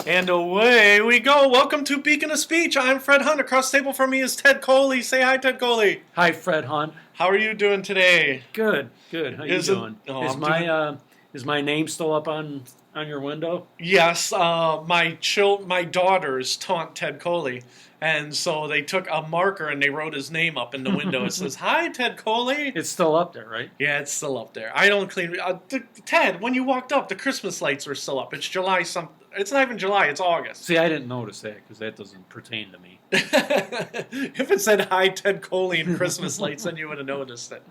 And away we go. Welcome to Beacon of Speech. I'm Fred Hunt. Across the table from me is Ted Coley. Say hi, Ted Coley. Hi, Fred Hunt. How are you doing today? Good, good. How you doing? Is my name still up on your window? Yes, my daughters taunt Ted Coley, and so they took a marker and they wrote his name up in the window. It says, "Hi, Ted Coley." It's still up there, right? Yeah, it's still up there. I don't clean. Ted, when you walked up, the Christmas lights were still up. It's July something. It's not even July. It's August. See, I didn't notice that because that doesn't pertain to me. If it said "Hi, Ted Coley" and Christmas lights, then you would have noticed it.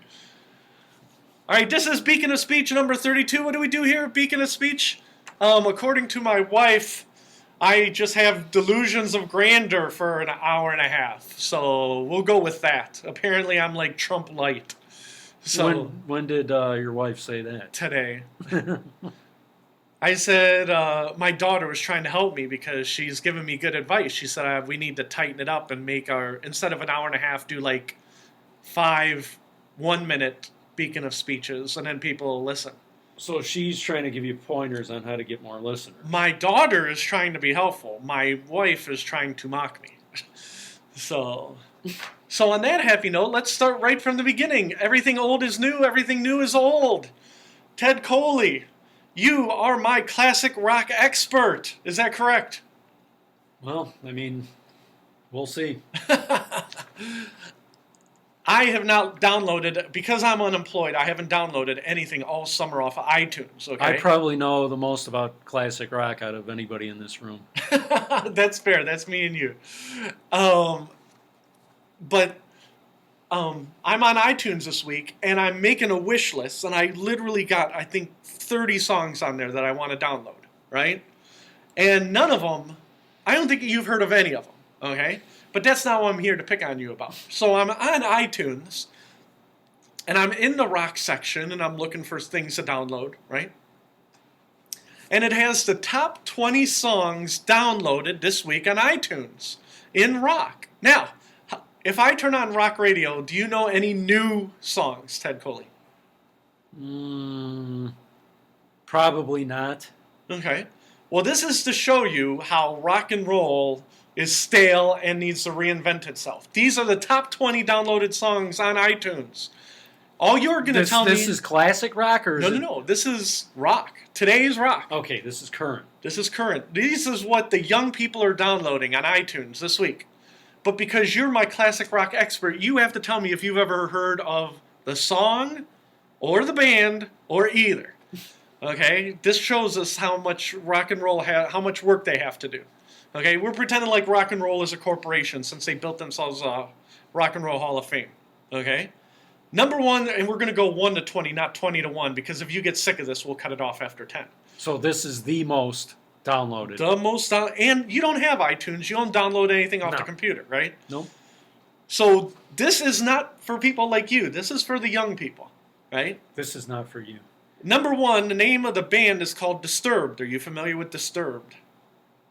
All right, this is Beacon of Speech number 32. What do we do here at Beacon of Speech? According to my wife, I just have delusions of grandeur for an hour and a half. So we'll go with that. Apparently, I'm like Trump light. So when did your wife say that? Today. I said my daughter was trying to help me because she's giving me good advice. She said we need to tighten it up and make instead of an hour and a half, do like 5 1-minute Beacon of Speeches, and then people will listen. So she's trying to give you pointers on how to get more listeners. My daughter is trying to be helpful. My wife is trying to mock me. So on that happy note, let's start right from the beginning. Everything old is new. Everything new is old. Ted Coley, you are my classic rock expert. Is that correct? Well, I mean, we'll see. I have not downloaded, because I'm unemployed, I haven't downloaded anything all summer off of iTunes, okay? I probably know the most about classic rock out of anybody in this room. That's fair. That's me and you. But I'm on iTunes this week, and I'm making a wish list, and I literally got, I think, 30 songs on there that I want to download, right? And none of them, I don't think you've heard of any of them, okay? But that's not what I'm here to pick on you about. So I'm on iTunes, and I'm in the rock section, and I'm looking for things to download, right? And it has the top 20 songs downloaded this week on iTunes in rock. Now, if I turn on rock radio, do you know any new songs, Ted Coley? Probably not. Okay. Well, this is to show you how rock and roll is stale and needs to reinvent itself. These are the top 20 downloaded songs on iTunes. All you're going to tell me... This is classic rock, or is it... No. This is rock. Today's rock. Okay, this is current. This is current. This is what the young people are downloading on iTunes this week. But because you're my classic rock expert, you have to tell me if you've ever heard of the song or the band or either. Okay? This shows us how much rock and roll how much work they have to do. Okay? We're pretending like rock and roll is a corporation since they built themselves a Rock and Roll Hall of Fame. Okay? Number 1, and we're going to go 1 to 20, not 20 to 1, because if you get sick of this, we'll cut it off after 10. So this is the most downloaded. The most and you don't have iTunes. You don't download anything off the computer, right? Nope. So this is not for people like you. This is for the young people, right? This is not for you. Number 1, the name of the band is called Disturbed. Are you familiar with Disturbed?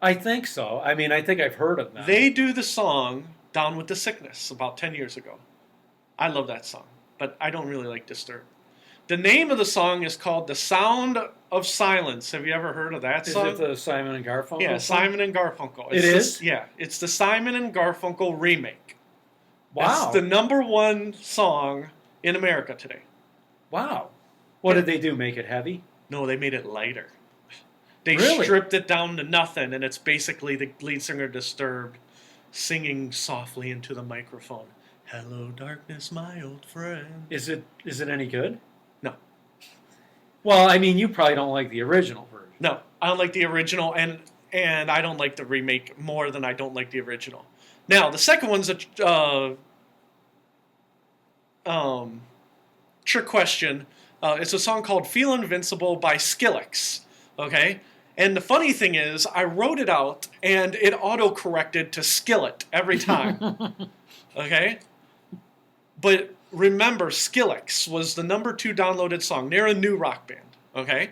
I think so. I mean, I think I've heard of them. They do the song Down with the Sickness about 10 years ago. I love that song, but I don't really like Disturbed. The name of the song is called The Sound of Silence. Have you ever heard of that song? Is it the Simon and Garfunkel Yeah, song? Simon and Garfunkel. It is? Yeah, it's the Simon and Garfunkel remake. Wow. It's the number 1 song in America today. Wow. What did they do, make it heavy? No, they made it lighter. They Really? stripped it down to nothing, and it's basically the lead singer Disturbed singing softly into the microphone. Hello, darkness, my old friend. Is it any good? No. Well, I mean, you probably don't like the original version. No, I don't like the original, and I don't like the remake more than I don't like the original. Now, the second one's a trick question. It's a song called Feel Invincible by Skrillex, okay? And the funny thing is, I wrote it out, and it auto-corrected to Skillet every time, okay? But remember, Skrillex was the number 2 downloaded song. They're a new rock band, okay?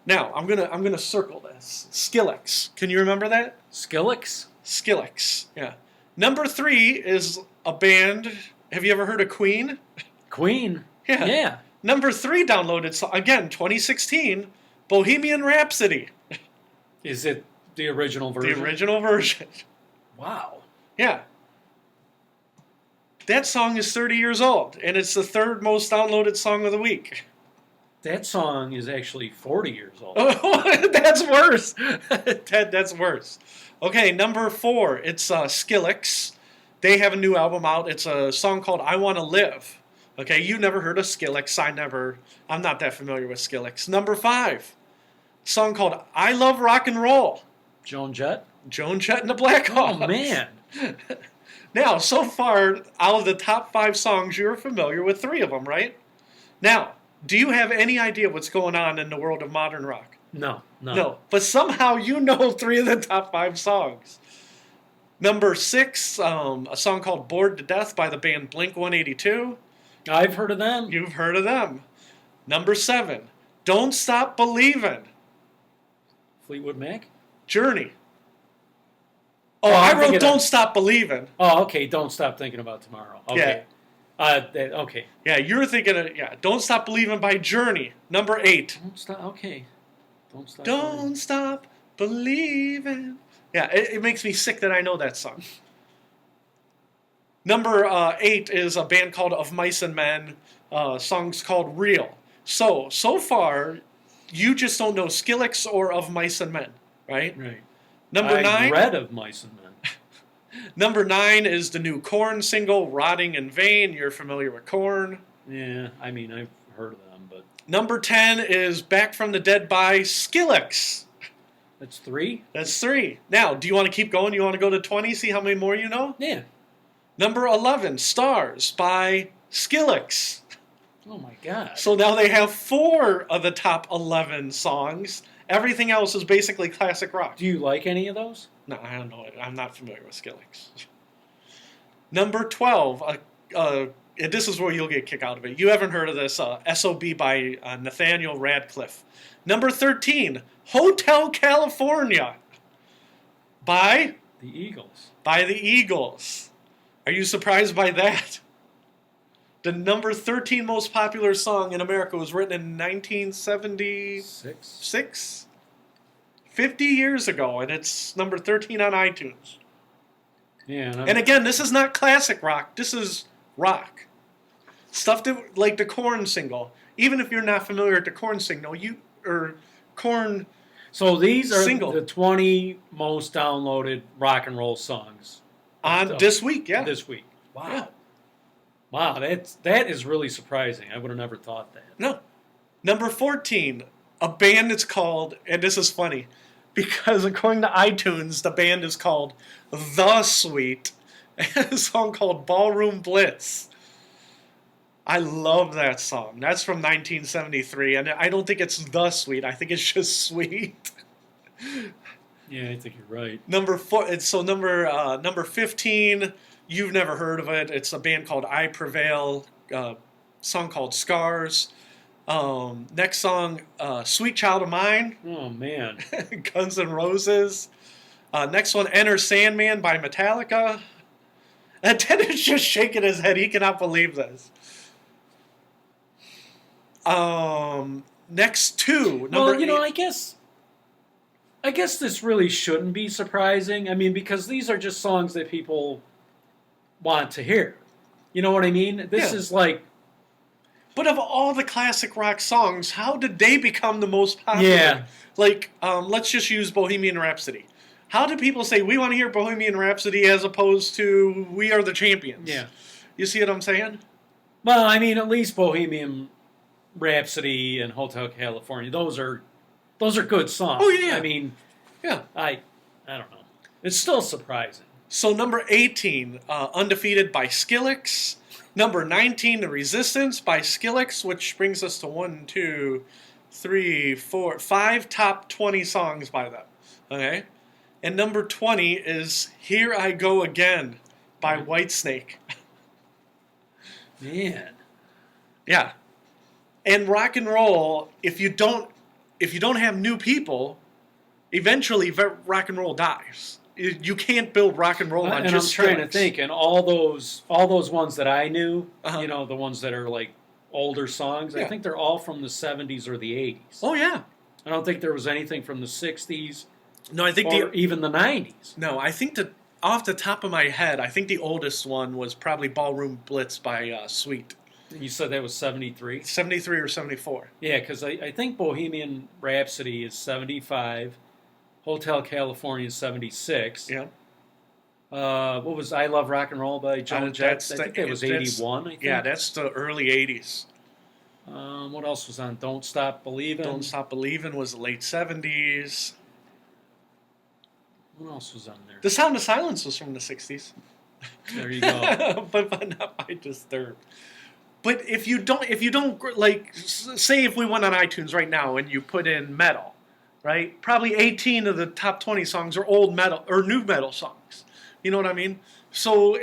Now, I'm gonna circle this. Skrillex. Can you remember that? Skrillex? Skrillex, yeah. Number 3 is a band. Have you ever heard of Queen? Queen? Yeah. Yeah. Number 3 downloaded song, again, 2016, Bohemian Rhapsody. Is it The original version? The original version. Wow. Yeah. That song is 30 years old, and it's the third most downloaded song of the week. That song is actually 40 years old. That's worse. Ted, that's worse. Okay, number 4, it's Skrillex. They have a new album out. It's a song called I Want to Live. Okay, you never heard of Skrillex. I'm not that familiar with Skrillex. Number 5, song called I Love Rock and Roll. Joan Jett? Joan Jett and the Blackhawks. Oh, man. Now, so far, out of the top 5 songs, you're familiar with 3 of them, right? Now, do you have any idea what's going on in the world of modern rock? No. No. But somehow you know 3 of the top 5 songs. Number 6, a song called Bored to Death by the band Blink-182. I've heard of them. You've heard of them. Number 7, Don't Stop Believin'. Fleetwood Mac? Journey. Oh, I wrote Don't Stop Believin'. Oh, okay. Don't Stop Thinking About Tomorrow. Okay. Yeah. Okay. Yeah, you're thinking of, Don't Stop Believin' by Journey. Number 8. Don't stop. Okay. Don't stop believing. Yeah, it makes me sick that I know that song. Number 8 is a band called Of Mice and Men. Song's called Real. So far, you just don't know Skrillex or Of Mice and Men, right? Right. Number 9. I read Of Mice and Men. Number 9 is the new Korn single, Rotting in Vain. You're familiar with Korn. Yeah, I mean, I've heard of them, but... Number 10 is Back from the Dead by Skrillex. That's 3? That's 3. Now, do you want to keep going? You want to go to 20, see how many more you know? Yeah. Number 11, Stars by Skrillex. Oh, my God. So now they have 4 of the top 11 songs. Everything else is basically classic rock. Do you like any of those? No, I don't know. I'm not familiar with Skrillex. Number 12, and this is where you'll get kicked out of it. You haven't heard of this, S.O.B. by Nathaniel Radcliffe. Number 13, Hotel California by? The Eagles. By the Eagles. Are you surprised by that? The number 13 most popular song in America was written in 1976? 50 years ago, and it's number 13 on iTunes. Yeah. And again, this is not classic rock. This is rock. Stuff that, like the Korn single. Even if you're not familiar with the Korn single, Korn. So these are single. The 20 most downloaded rock and roll songs On this week, yeah. This week. Wow. Yeah. Wow, that is really surprising. I would have never thought that. No. Number 14, a band that's called, and this is funny, because according to iTunes, the band is called The Sweet, and a song called Ballroom Blitz. I love that song. That's from 1973, and I don't think it's The Sweet. I think it's just Sweet. Yeah, I think you're right. Number 15, you've never heard of it. It's a band called I Prevail, song called Scars. Next song, Sweet Child of Mine. Oh, man. Guns N' Roses. Next one, Enter Sandman by Metallica. And Ted is just shaking his head. He cannot believe this. Next two. Well, I guess this really shouldn't be surprising. I mean, because these are just songs that people want to hear. You know what I mean? This is like... But of all the classic rock songs, how did they become the most popular? Yeah. Like, let's just use Bohemian Rhapsody. How do people say, we want to hear Bohemian Rhapsody as opposed to We Are the Champions? Yeah. You see what I'm saying? Well, I mean, at least Bohemian Rhapsody and Hotel California, those are good songs. Oh, yeah. I mean, yeah. I don't know. It's still surprising. So number 18, Undefeated by Skrillex. Number 19, The Resistance by Skrillex, which brings us to 1, 2, 3, 4, 5 top 20 songs by them. Okay? And number 20 is Here I Go Again by Whitesnake. Man. Yeah. And rock and roll, if you don't have new people, eventually rock and roll dies. You can't build rock and roll on and just I'm trying Skrillex. to think, and all those ones that I knew, the ones that are like older songs, I think they're all from the 70s or the 80s. Oh, yeah. I don't think there was anything from the 60s No, I think or even the 90s. No, I think that off the top of my head, I think the oldest one was probably Ballroom Blitz by Sweet. You said that was 73? 73 or 74. Yeah, because I think Bohemian Rhapsody is 75, Hotel California is 76. Yeah. What was I Love Rock and Roll by Joan Jett? I think that was 81, I think. Yeah, that's the early 80s. What else was on? Don't Stop Believin'? Don't Stop Believin' was the late 70s. What else was on there? The Sound of Silence was from the 60s. There you go. but not by Disturbed. But if you don't like, say if we went on iTunes right now and you put in metal, right? Probably 18 of the top 20 songs are old metal or new metal songs. You know what I mean? So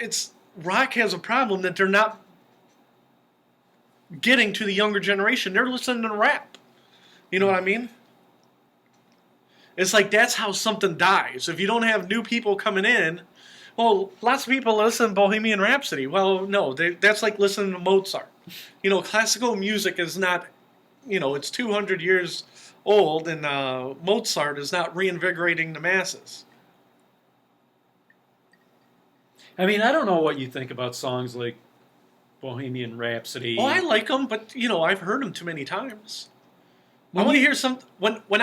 rock has a problem that they're not getting to the younger generation. They're listening to rap. You know what I mean? It's like that's how something dies. If you don't have new people coming in, well, lots of people listen to Bohemian Rhapsody. Well, no, that's like listening to Mozart. Classical music is not, it's 200 years old, and Mozart is not reinvigorating the masses. I mean, I don't know what you think about songs like Bohemian Rhapsody. Oh, I like them, but I've heard them too many times. I want to hear some. When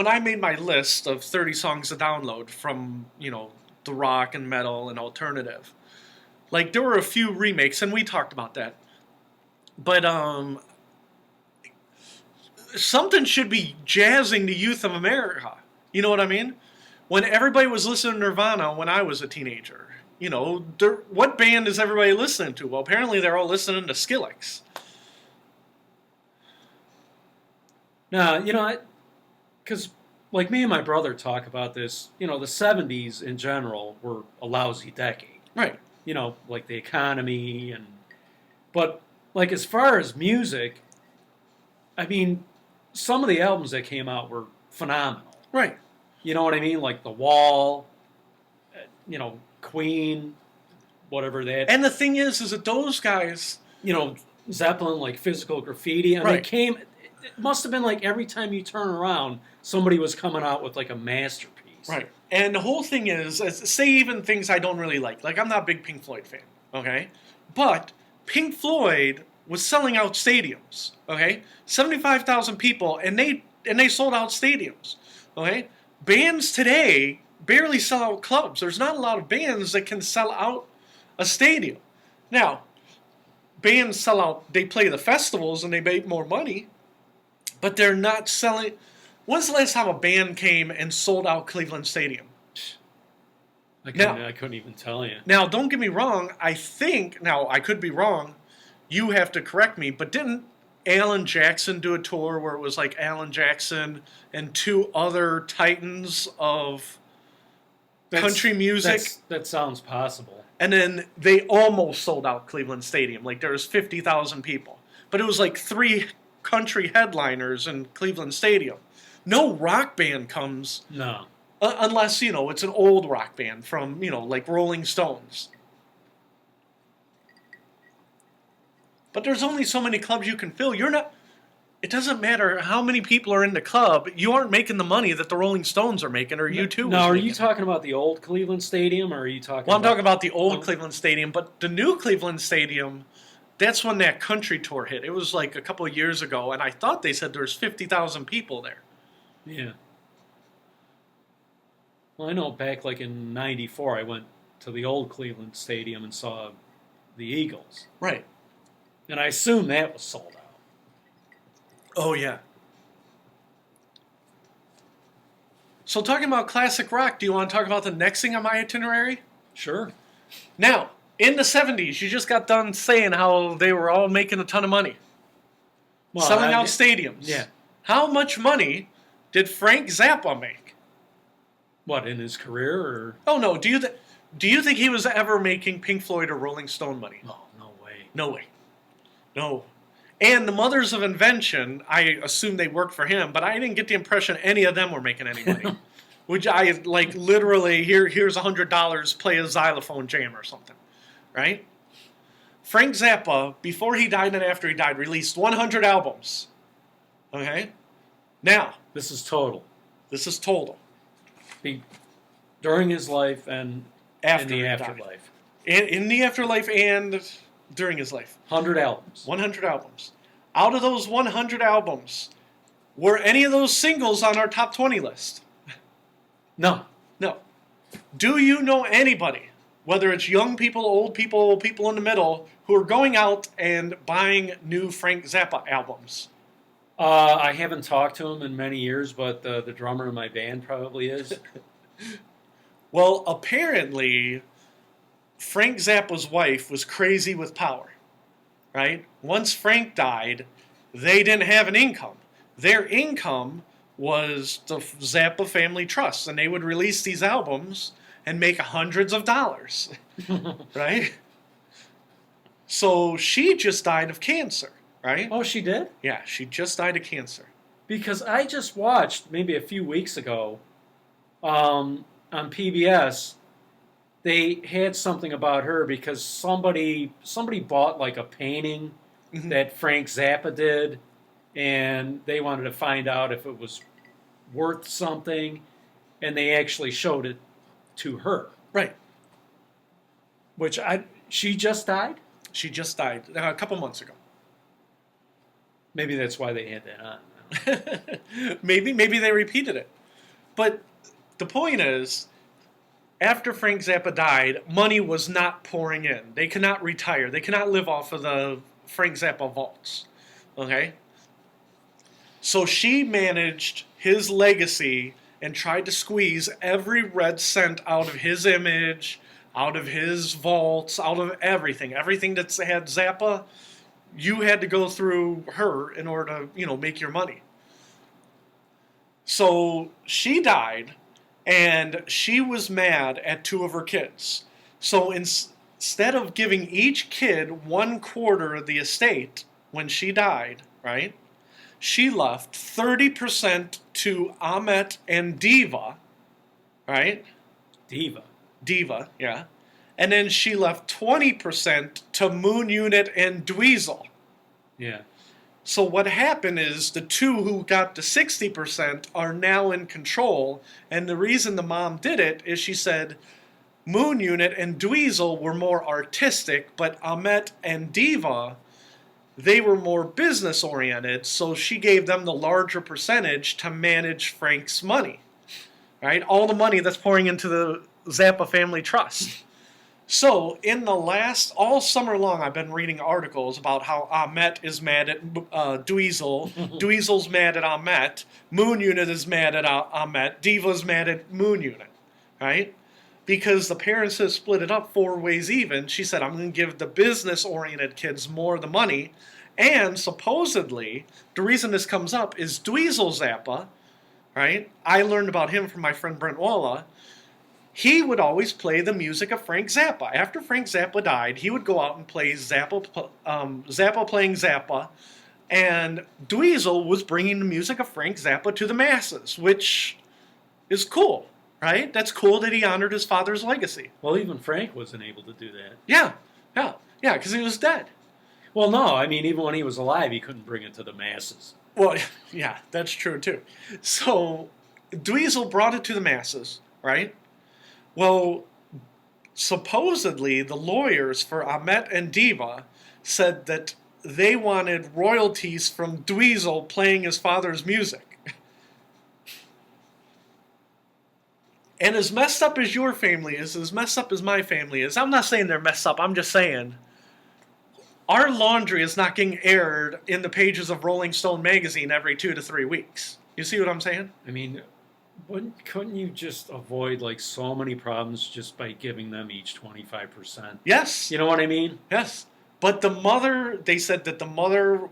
I made my list of 30 songs to download from the rock and metal and alternative, like there were a few remakes, and we talked about that. But something should be jazzing the youth of America. You know what I mean? When everybody was listening to Nirvana when I was a teenager, what band is everybody listening to? Well, apparently they're all listening to Skrillex. No, because like me and my brother talk about this, the 70s in general were a lousy decade. Right. Like the economy but like as far as music, I mean, some of the albums that came out were phenomenal. Right. You know what I mean? Like The Wall, Queen, whatever that. And the thing is that those guys, Zeppelin, like Physical Graffiti, and right. It must have been like every time you turn around, somebody was coming out with like a masterpiece. Right. And the whole thing is, say even things I don't really like. Like I'm not a big Pink Floyd fan, okay? But Pink Floyd was selling out stadiums, okay? 75,000 people, and they sold out stadiums, okay? Bands today barely sell out clubs. There's not a lot of bands that can sell out a stadium. Now, bands sell out, they play the festivals and they make more money, but they're not selling. When's the last time a band came and sold out Cleveland Stadium? I couldn't even tell you. Now, don't get me wrong. I could be wrong. You have to correct me, but didn't Alan Jackson do a tour where it was like Alan Jackson and two other titans of country music? That sounds possible. And then they almost sold out Cleveland Stadium. Like there was 50,000 people. But it was like 3 country headliners in Cleveland Stadium. No rock band comes. No. Unless, it's an old rock band from, like Rolling Stones. But there's only so many clubs you can fill. It doesn't matter how many people are in the club. You aren't making the money that the Rolling Stones are making or U2 Now, are you talking about the old Cleveland Stadium or are you talking Well, I'm talking about the old Cleveland Stadium, but the new Cleveland Stadium, that's when that country tour hit. It was like a couple of years ago, and I thought they said there was 50,000 people there. Yeah. Well, I know back like in 94, I went to the old Cleveland Stadium and saw the Eagles. Right. And I assume that was sold out. Oh, yeah. So talking about classic rock, do you want to talk about the next thing on my itinerary? Sure. Now, in the 70s, you just got done saying how they were all making a ton of money. Selling out stadiums. Yeah. How much money did Frank Zappa make? What, in his career? Or? Oh, no. Do you think he was ever making Pink Floyd or Rolling Stone money? Oh, no way. No way. No. And the Mothers of Invention, I assume they worked for him, but I didn't get the impression any of them were making any money. Which I, like, literally, here's $100, play a xylophone jam or something. Right? Frank Zappa, before he died and after he died, released 100 albums. Okay? Now. This is total. This is total. During his life and After in the he died. afterlife. In the afterlife and during his life. 100 albums. 100 albums. Out of those 100 albums, were any of those singles on our top 20 list? No. No. Do you know anybody, whether it's young people, people in the middle, who are going out and buying new Frank Zappa albums? I haven't talked to him in many years, but the drummer in my band probably is. Well, apparently, Frank Zappa's wife was crazy with power, right? Once Frank died, they didn't have an income. Their income was the Zappa Family Trust, and they would release these albums and make hundreds of dollars, right? So she just died of cancer, right? Oh, she did? Yeah, she just died of cancer. Because I just watched, maybe a few weeks ago, on PBS, they had something about her because somebody bought like a painting that Frank Zappa did, and they wanted to find out if it was worth something, and they actually showed it to her. Right. She just died? She just died a couple months ago. Maybe that's why they had that on. maybe they repeated it. But the point is, after Frank Zappa died, money was not pouring in. They could not retire. They could not live off of the Frank Zappa vaults. Okay? So she managed his legacy and tried to squeeze every red cent out of his image, out of his vaults, out of everything. Everything that had Zappa, you had to go through her in order to, make your money. So she died, and she was mad at two of her kids. So instead of giving each kid 1/4 of the estate when she died, right, she left 30% to Ahmet and Diva, right? Diva, yeah. And then she left 20% to Moon Unit and Dweezil. Yeah. So what happened is the two who got the 60% are now in control, and the reason the mom did it is she said Moon Unit and Dweezil were more artistic, but Ahmet and Diva, they were more business oriented, so she gave them the larger percentage to manage Frank's money. Right? All the money that's pouring into the Zappa Family Trust. So, all summer long, I've been reading articles about how Ahmet is mad at Dweezil, Dweezil's mad at Ahmet, Moon Unit is mad at Ahmet, Diva's mad at Moon Unit, right? Because the parents have split it up 4 ways even. She said, I'm going to give the business-oriented kids more of the money, and supposedly, the reason this comes up is Dweezil Zappa, right? I learned about him from my friend Brent Walla. He would always play the music of Frank Zappa. After Frank Zappa died, he would go out and play Zappa playing Zappa, and Dweezil was bringing the music of Frank Zappa to the masses, which is cool, right? That's cool that he honored his father's legacy. Well, even Frank wasn't able to do that. Yeah, because he was dead. Well, no, I mean, even when he was alive, he couldn't bring it to the masses. Well, yeah, that's true, too. So, Dweezil brought it to the masses, right? Well, supposedly the lawyers for Ahmet and Diva said that they wanted royalties from Dweezil playing his father's music. And as messed up as your family is, as messed up as my family is, I'm not saying they're messed up, I'm just saying our laundry is not getting aired in the pages of Rolling Stone magazine every 2 to 3 weeks. You see what I'm saying? I mean, couldn't you just avoid like so many problems just by giving them each 25%? Yes. You know what I mean? Yes. But the mother, they said that the mother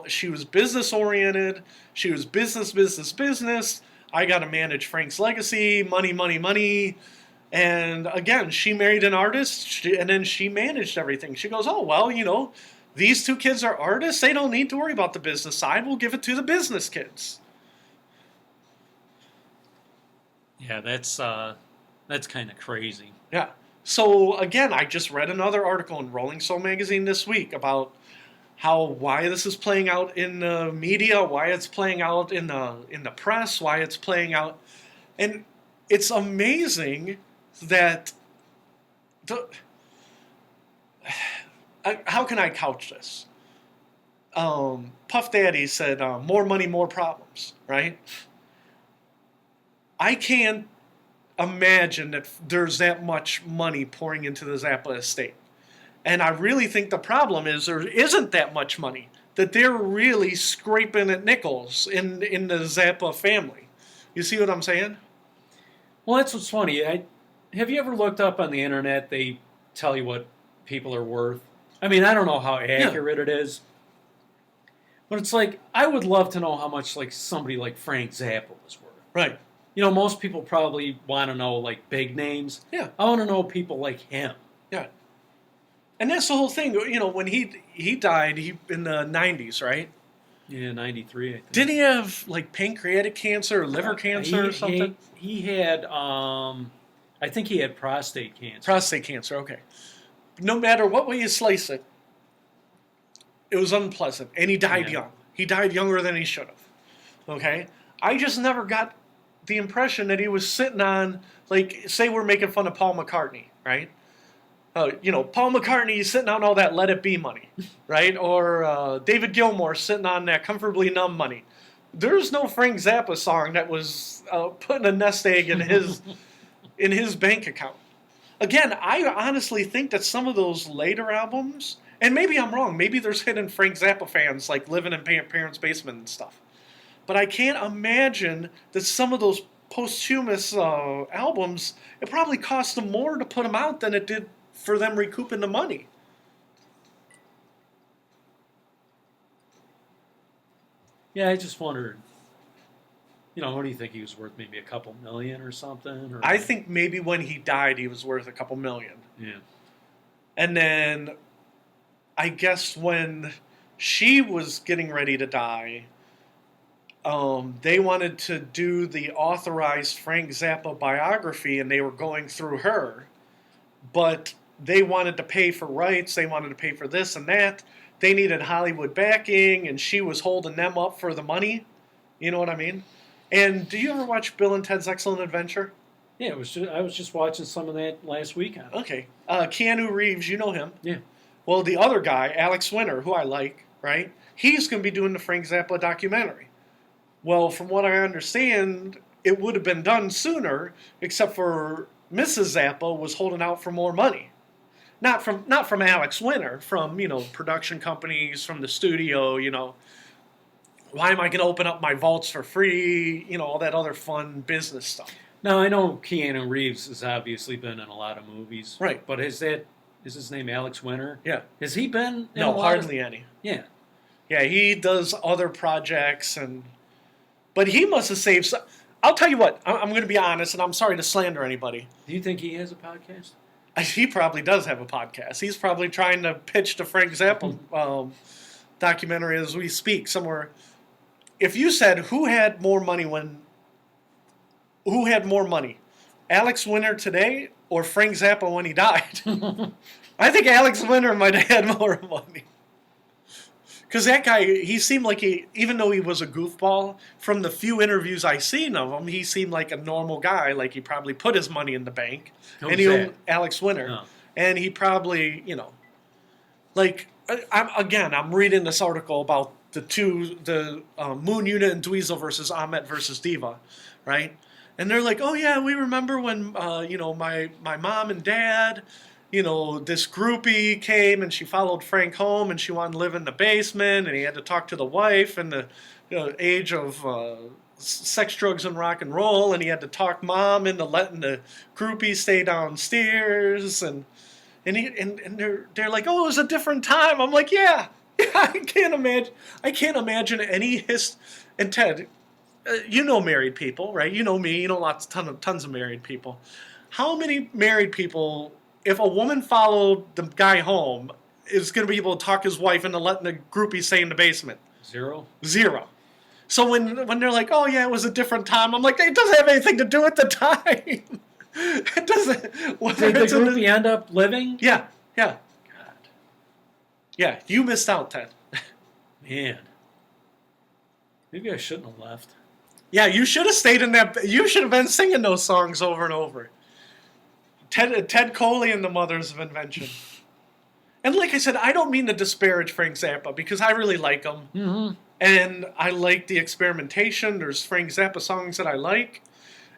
she was business oriented. She was business. I got to manage Frank's legacy, money. And again, she married an artist, and then she managed everything. She goes, oh, well, these 2 kids are artists. They don't need to worry about the business side. We'll give it to the business kids. Yeah, that's kind of crazy. Yeah. So again, I just read another article in Rolling Stone magazine this week about why this is playing out in the media, why it's playing out in the press, why it's playing out, and it's amazing that how can I couch this? Puff Daddy said, "More money, more problems." Right? I can't imagine that there's that much money pouring into the Zappa estate. And I really think the problem is there isn't that much money, that they're really scraping at nickels in the Zappa family. You see what I'm saying? Well, that's what's funny. Have you ever looked up on the internet? They tell you what people are worth. I mean, I don't know how accurate it is, but it's like I would love to know how much like somebody like Frank Zappa was worth. Right. You know, most people probably want to know like big names. Yeah. I want to know people like him. Yeah. And that's the whole thing. You know, when he died in the 90s, right? Yeah, 93, I think. Didn't he have like pancreatic cancer or liver cancer or something? He had, I think he had prostate cancer. Prostate cancer, okay. No matter what way you slice it, it was unpleasant. And he died young. He died younger than he should have. Okay? I just never got the impression that he was sitting on, like, say we're making fun of Paul McCartney, right? You know, Paul McCartney sitting on all that Let It Be money, right? Or David Gilmour sitting on that Comfortably Numb money. There's no Frank Zappa song that was putting a nest egg in his bank account. Again, I honestly think that some of those later albums, and maybe I'm wrong, maybe there's hidden Frank Zappa fans like living in parents' basement and stuff. But I can't imagine that some of those posthumous albums, it probably cost them more to put them out than it did for them recouping the money. Yeah, I just wondered, you know, what do you think he was worth? Maybe a couple million or something? Or... I think maybe when he died, he was worth a couple million. Yeah. And then I guess when she was getting ready to die, they wanted to do the authorized Frank Zappa biography, and they were going through her. But they wanted to pay for rights. They wanted to pay for this and that. They needed Hollywood backing, and she was holding them up for the money. You know what I mean? And do you ever watch Bill and Ted's Excellent Adventure? Yeah, I was just watching some of that last weekend. Okay. Keanu Reeves, you know him. Yeah. Well, the other guy, Alex Winter, who I like, right? He's going to be doing the Frank Zappa documentary. Well, from what I understand, it would have been done sooner, except for Mrs. Zappa was holding out for more money. Not from Alex Winter, from, you know, production companies, from the studio, you know. Why am I going to open up my vaults for free? You know, all that other fun business stuff. Now, I know Keanu Reeves has obviously been in a lot of movies. Right. But is his name Alex Winter? Yeah. Has he been in No, a lot hardly of... any. Yeah. Yeah, he does other projects, but he must have saved some. I'll tell you what, I'm going to be honest, and I'm sorry to slander anybody. Do you think he has a podcast? He probably does have a podcast. He's probably trying to pitch the Frank Zappa documentary as we speak somewhere. If you said who had more money, Alex Winter today or Frank Zappa when he died? I think Alex Winter might have had more money. Because that guy, he seemed like even though he was a goofball, from the few interviews I seen of him, he seemed like a normal guy. Like he probably put his money in the bank. And he owned Alex Winter. No. And he probably, you know, like, I'm reading this article about the Moon Unit and Dweezil versus Ahmet versus Diva, right? And they're like, oh yeah, we remember when, you know, my mom and dad, you know, this groupie came and she followed Frank home and she wanted to live in the basement and he had to talk to the wife in the age of sex, drugs, and rock and roll, and he had to talk mom into letting the groupie stay downstairs, and they're like, oh, it was a different time. I'm like, yeah, I can't imagine any and Ted, you know married people, right? You know me, you know tons of married people. How many married people, if a woman followed the guy home, is going to be able to talk his wife into letting the groupie stay in the basement? Zero. So when they're like, oh yeah, it was a different time, I'm like, it doesn't have anything to do with the time. It doesn't. Did the groupie end up living? Yeah. God. Yeah, you missed out, Ted. Man, maybe I shouldn't have left. Yeah, you should have stayed in that. You should have been singing those songs over and over. Ted Coley and the Mothers of Invention. And like I said, I don't mean to disparage Frank Zappa because I really like him. Mm-hmm. And I like the experimentation. There's Frank Zappa songs that I like.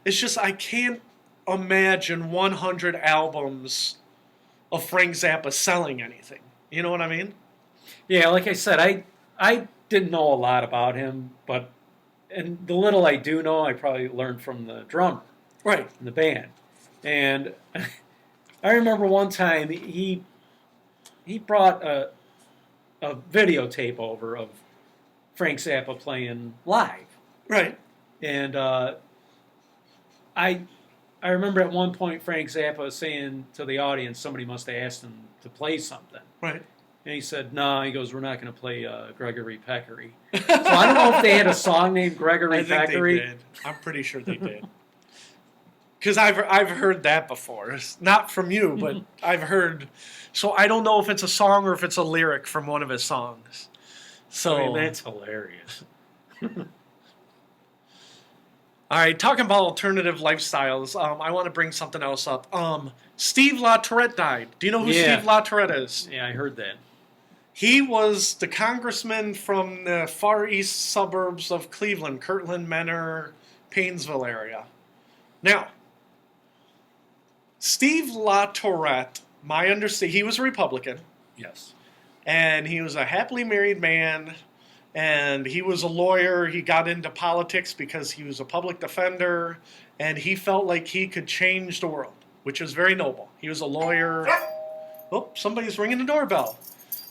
It's just I can't imagine 100 albums of Frank Zappa selling anything. You know what I mean? Yeah, like I said, I didn't know a lot about him, and the little I do know, I probably learned from the drummer Right. in the band. And I remember one time he brought a videotape over of Frank Zappa playing live. Right. And I remember at one point Frank Zappa saying to the audience, somebody must have asked him to play something. Right. And he said, no, he goes, we're not going to play Gregory Peccary. So I don't know if they had a song named Gregory I think Peccary. they did. I'm pretty sure they did. Because I've heard that before. It's not from you, but I've heard. So I don't know if it's a song or if it's a lyric from one of his songs. So I mean, that's hilarious. all right, talking about alternative lifestyles, I want to bring something else up. Steve LaTourette died. Do you know who Yeah. Steve LaTourette is? Yeah, I heard that. He was the congressman from the far east suburbs of Cleveland, Kirtland, Menor, Paynesville area. Now, Steve LaTourette, my understanding, he was a Republican, Yes. and he was a happily married man, and he was a lawyer. He got into politics because he was a public defender, and he felt like he could change the world, which is very noble. He was a lawyer. Oh, somebody's ringing the doorbell.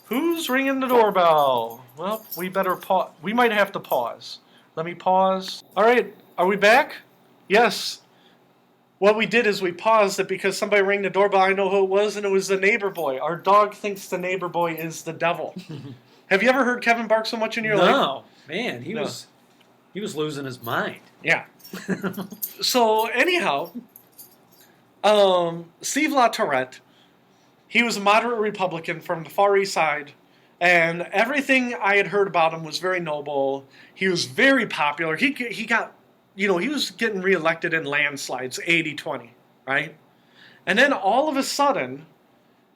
Who's ringing the doorbell? Well, we better pause. We might have to pause. Let me pause. All right, are we back? Yes. What we did is we paused it because somebody rang the doorbell. I know who it was, and it was the neighbor boy. Our dog thinks the neighbor boy is the devil. Have you ever heard Kevin bark so much in your life? No, man, he No. was losing his mind. Yeah. So anyhow, Steve LaTourette, he was a moderate Republican from the Far East Side, and everything I had heard about him was very noble. He was very popular. He got, he was getting reelected in landslides, 80-20, right? And then all of a sudden,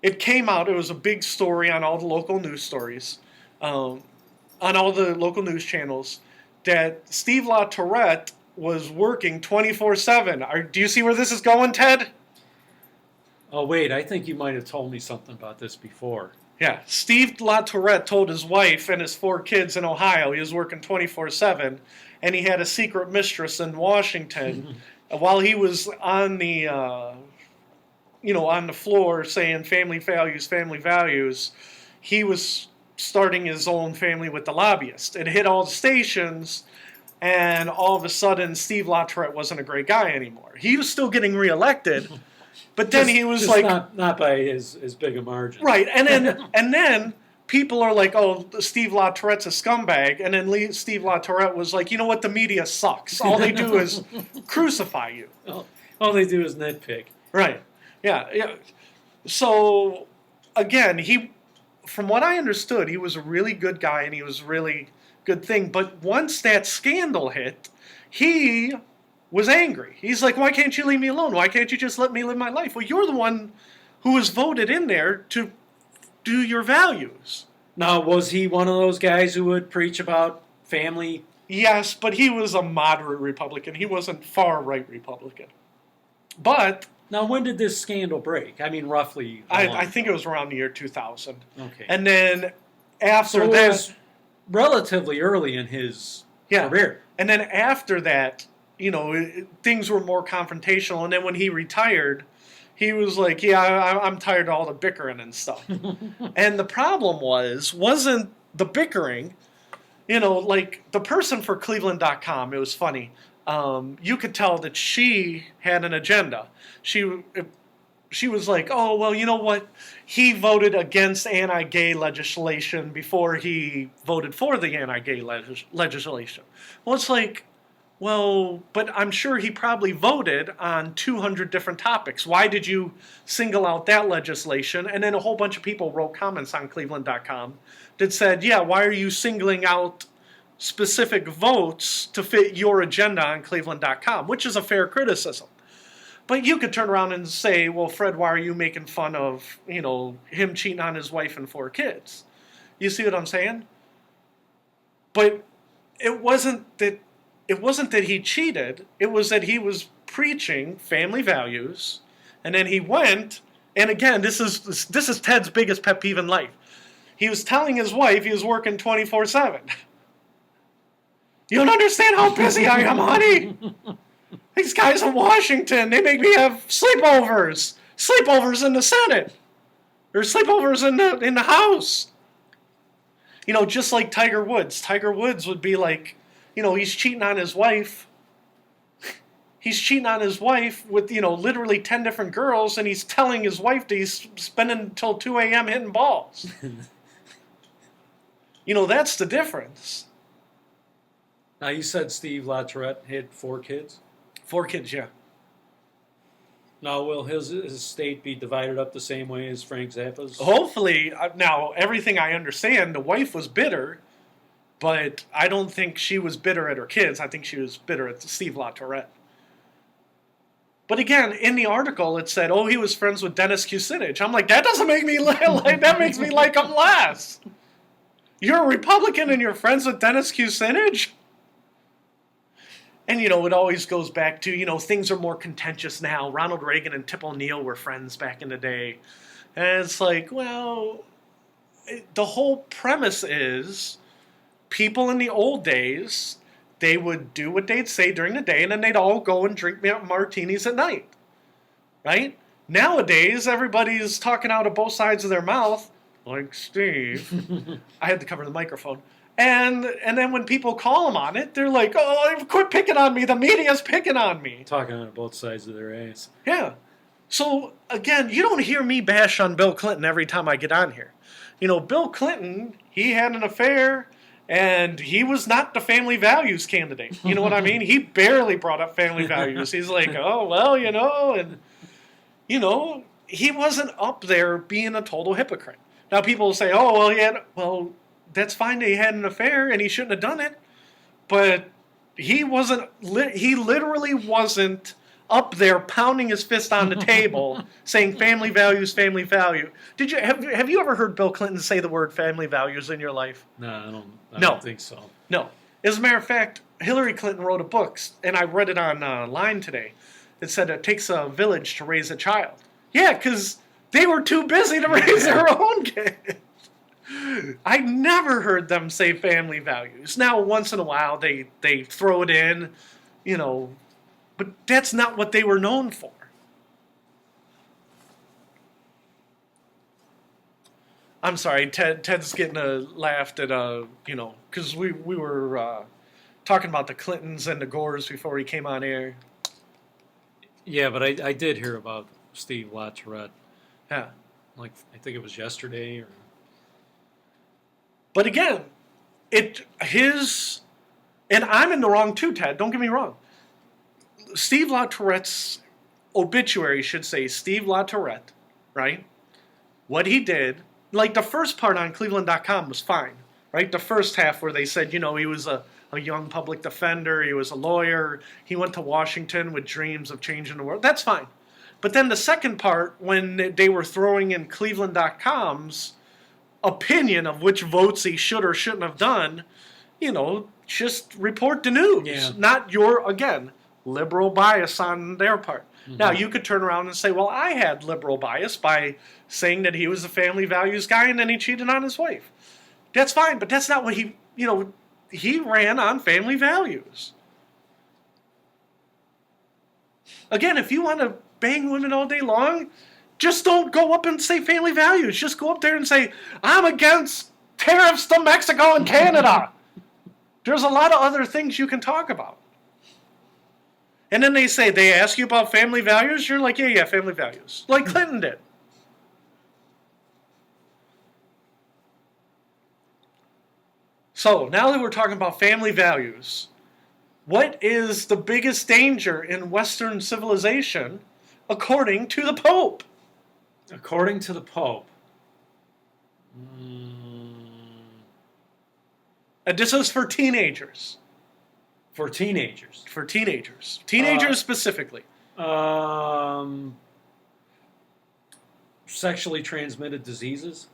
it came out, it was a big story on all the local news stories, on all the local news channels, that Steve LaTourette was working 24/7. Do you see where this is going, Ted? Oh, wait, I think you might have told me something about this before. Yeah, Steve LaTourette told his wife and his 4 kids in Ohio he was working 24/7, and he had a secret mistress in Washington while he was on the, on the floor saying family values. He was starting his own family with the lobbyist. It hit all the stations, and all of a sudden, Steve LaTourette wasn't a great guy anymore. He was still getting reelected. But then he was just like, not by as big a margin, right? And then people are like, oh, Steve LaTourette's a scumbag, and then Steve LaTourette was like, you know what, the media sucks. All they do is crucify you. All they do is nitpick. Right? Yeah. So again, from what I understood, he was a really good guy, and he was a really good thing. But once that scandal hit, he was angry. He's like, why can't you leave me alone? Why can't you just let me live my life? Well, you're the one who was voted in there to do your values. Now, was he one of those guys who would preach about family? Yes, but he was a moderate Republican. He wasn't far-right Republican. But Now, when did this scandal break? I mean, roughly. I think it was around the year 2000. Okay. And then after so it that, was relatively early in his career. And then after that, things were more confrontational. And then when he retired, he was like, yeah, I'm tired of all the bickering and stuff. And the problem wasn't the bickering. Like the person for Cleveland.com, it was funny. You could tell that she had an agenda. She was like, oh, well, you know what? He voted against anti-gay legislation before he voted for the anti-gay legislation. Well, it's like, Well, but I'm sure he probably voted on 200 different topics. Why did you single out that legislation? And then a whole bunch of people wrote comments on Cleveland.com that said, yeah, why are you singling out specific votes to fit your agenda on Cleveland.com, which is a fair criticism. But you could turn around and say, well, Fred, why are you making fun of, him cheating on his wife and 4 kids? You see what I'm saying? But it wasn't that he cheated. It was that he was preaching family values, and then he went. And again, this is Ted's biggest pet peeve in life. He was telling his wife he was working 24/7. You don't understand how busy I am, honey. These guys in Washington, they make me have sleepovers in the Senate, or sleepovers in the House. Just like Tiger Woods. Tiger Woods would be like, he's cheating on his wife. He's cheating on his wife with, literally 10 different girls, and he's telling his wife that he's spending until 2 a.m. hitting balls. That's the difference. Now, you said Steve LaTourette had 4 kids? 4 kids, yeah. Now, will his estate be divided up the same way as Frank Zappa's? Hopefully. Now, everything I understand, the wife was bitter, but I don't think she was bitter at her kids. I think she was bitter at Steve LaTourette. But again, in the article, it said, he was friends with Dennis Kucinich. I'm like, that doesn't make me that makes me like him less. You're a Republican and you're friends with Dennis Kucinich? And, it always goes back to, things are more contentious now. Ronald Reagan and Tip O'Neill were friends back in the day. And it's like, well, the whole premise is people in the old days, they would do what they'd say during the day, and then they'd all go and drink martinis at night. Right? Nowadays, everybody's talking out of both sides of their mouth, like Steve. I had to cover the microphone. And then when people call them on it, they're like, quit picking on me. The media's picking on me. Talking on both sides of their ass. Yeah. So, again, you don't hear me bash on Bill Clinton every time I get on here. Bill Clinton, he had an affair, and he was not the family values candidate. You know what I mean? He barely brought up family values. He's like, and, he wasn't up there being a total hypocrite. Now, people will say, that's fine that he had an affair and he shouldn't have done it, but he literally wasn't up there pounding his fist on the table saying family values, family value. Have you ever heard Bill Clinton say the word family values in your life? No, I don't think so. No. As a matter of fact, Hillary Clinton wrote a book, and I read it online today. It said it takes a village to raise a child. Yeah, because they were too busy to raise their own kids. I never heard them say family values. Now, once in a while, they throw it in, but that's not what they were known for. I'm sorry, Ted's getting laughed at, because we were talking about the Clintons and the Gores before he came on air. Yeah, but I did hear about Steve LaTourette. Yeah. I think it was yesterday or... But again, and I'm in the wrong too, Ted, don't get me wrong. Steve LaTourette's obituary should say Steve LaTourette, right? What he did, like the first part on Cleveland.com was fine, right? The first half where they said, he was a young public defender, he was a lawyer, he went to Washington with dreams of changing the world, that's fine. But then the second part, when they were throwing in Cleveland.com's opinion of which votes he should or shouldn't have done, just report the news. Yeah. Not your, again, liberal bias on their part. Mm-hmm. Now, you could turn around and say, well, I had liberal bias by saying that he was a family values guy and then he cheated on his wife. That's fine, but that's not what he ran on family values. Again, if you want to bang women all day long, just don't go up and say family values. Just go up there and say, I'm against tariffs to Mexico and Canada. There's a lot of other things you can talk about. And then they ask you about family values. You're like, yeah, family values. Like Clinton did. So now that we're talking about family values, What is the biggest danger in Western civilization, according to the Pope? According to the Pope. And this is for teenagers. For teenagers. For teenagers. Teenagers specifically. Sexually transmitted diseases?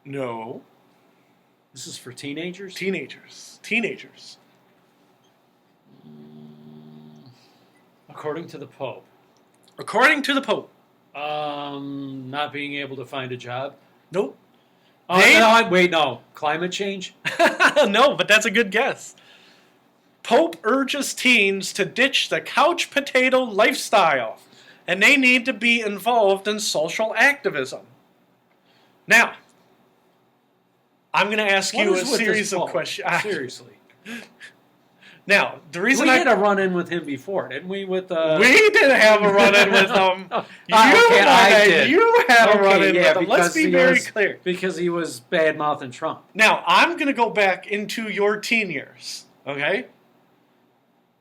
No. This is for teenagers? Teenagers. Teenagers. According to the Pope. According to the Pope. Not being able to find a job? Nope. No. Climate change? No, but that's a good guess. Pope urges teens to ditch the couch potato lifestyle, and they need to be involved in social activism. Now, I'm going to ask you a series of questions. Seriously. Now, the reason we had a run-in with him before, didn't we? We did have a run-in with him. You had a run-in with him. Let's be very clear. Because he was bad-mouthing Trump. Now, I'm going to go back into your teen years, okay?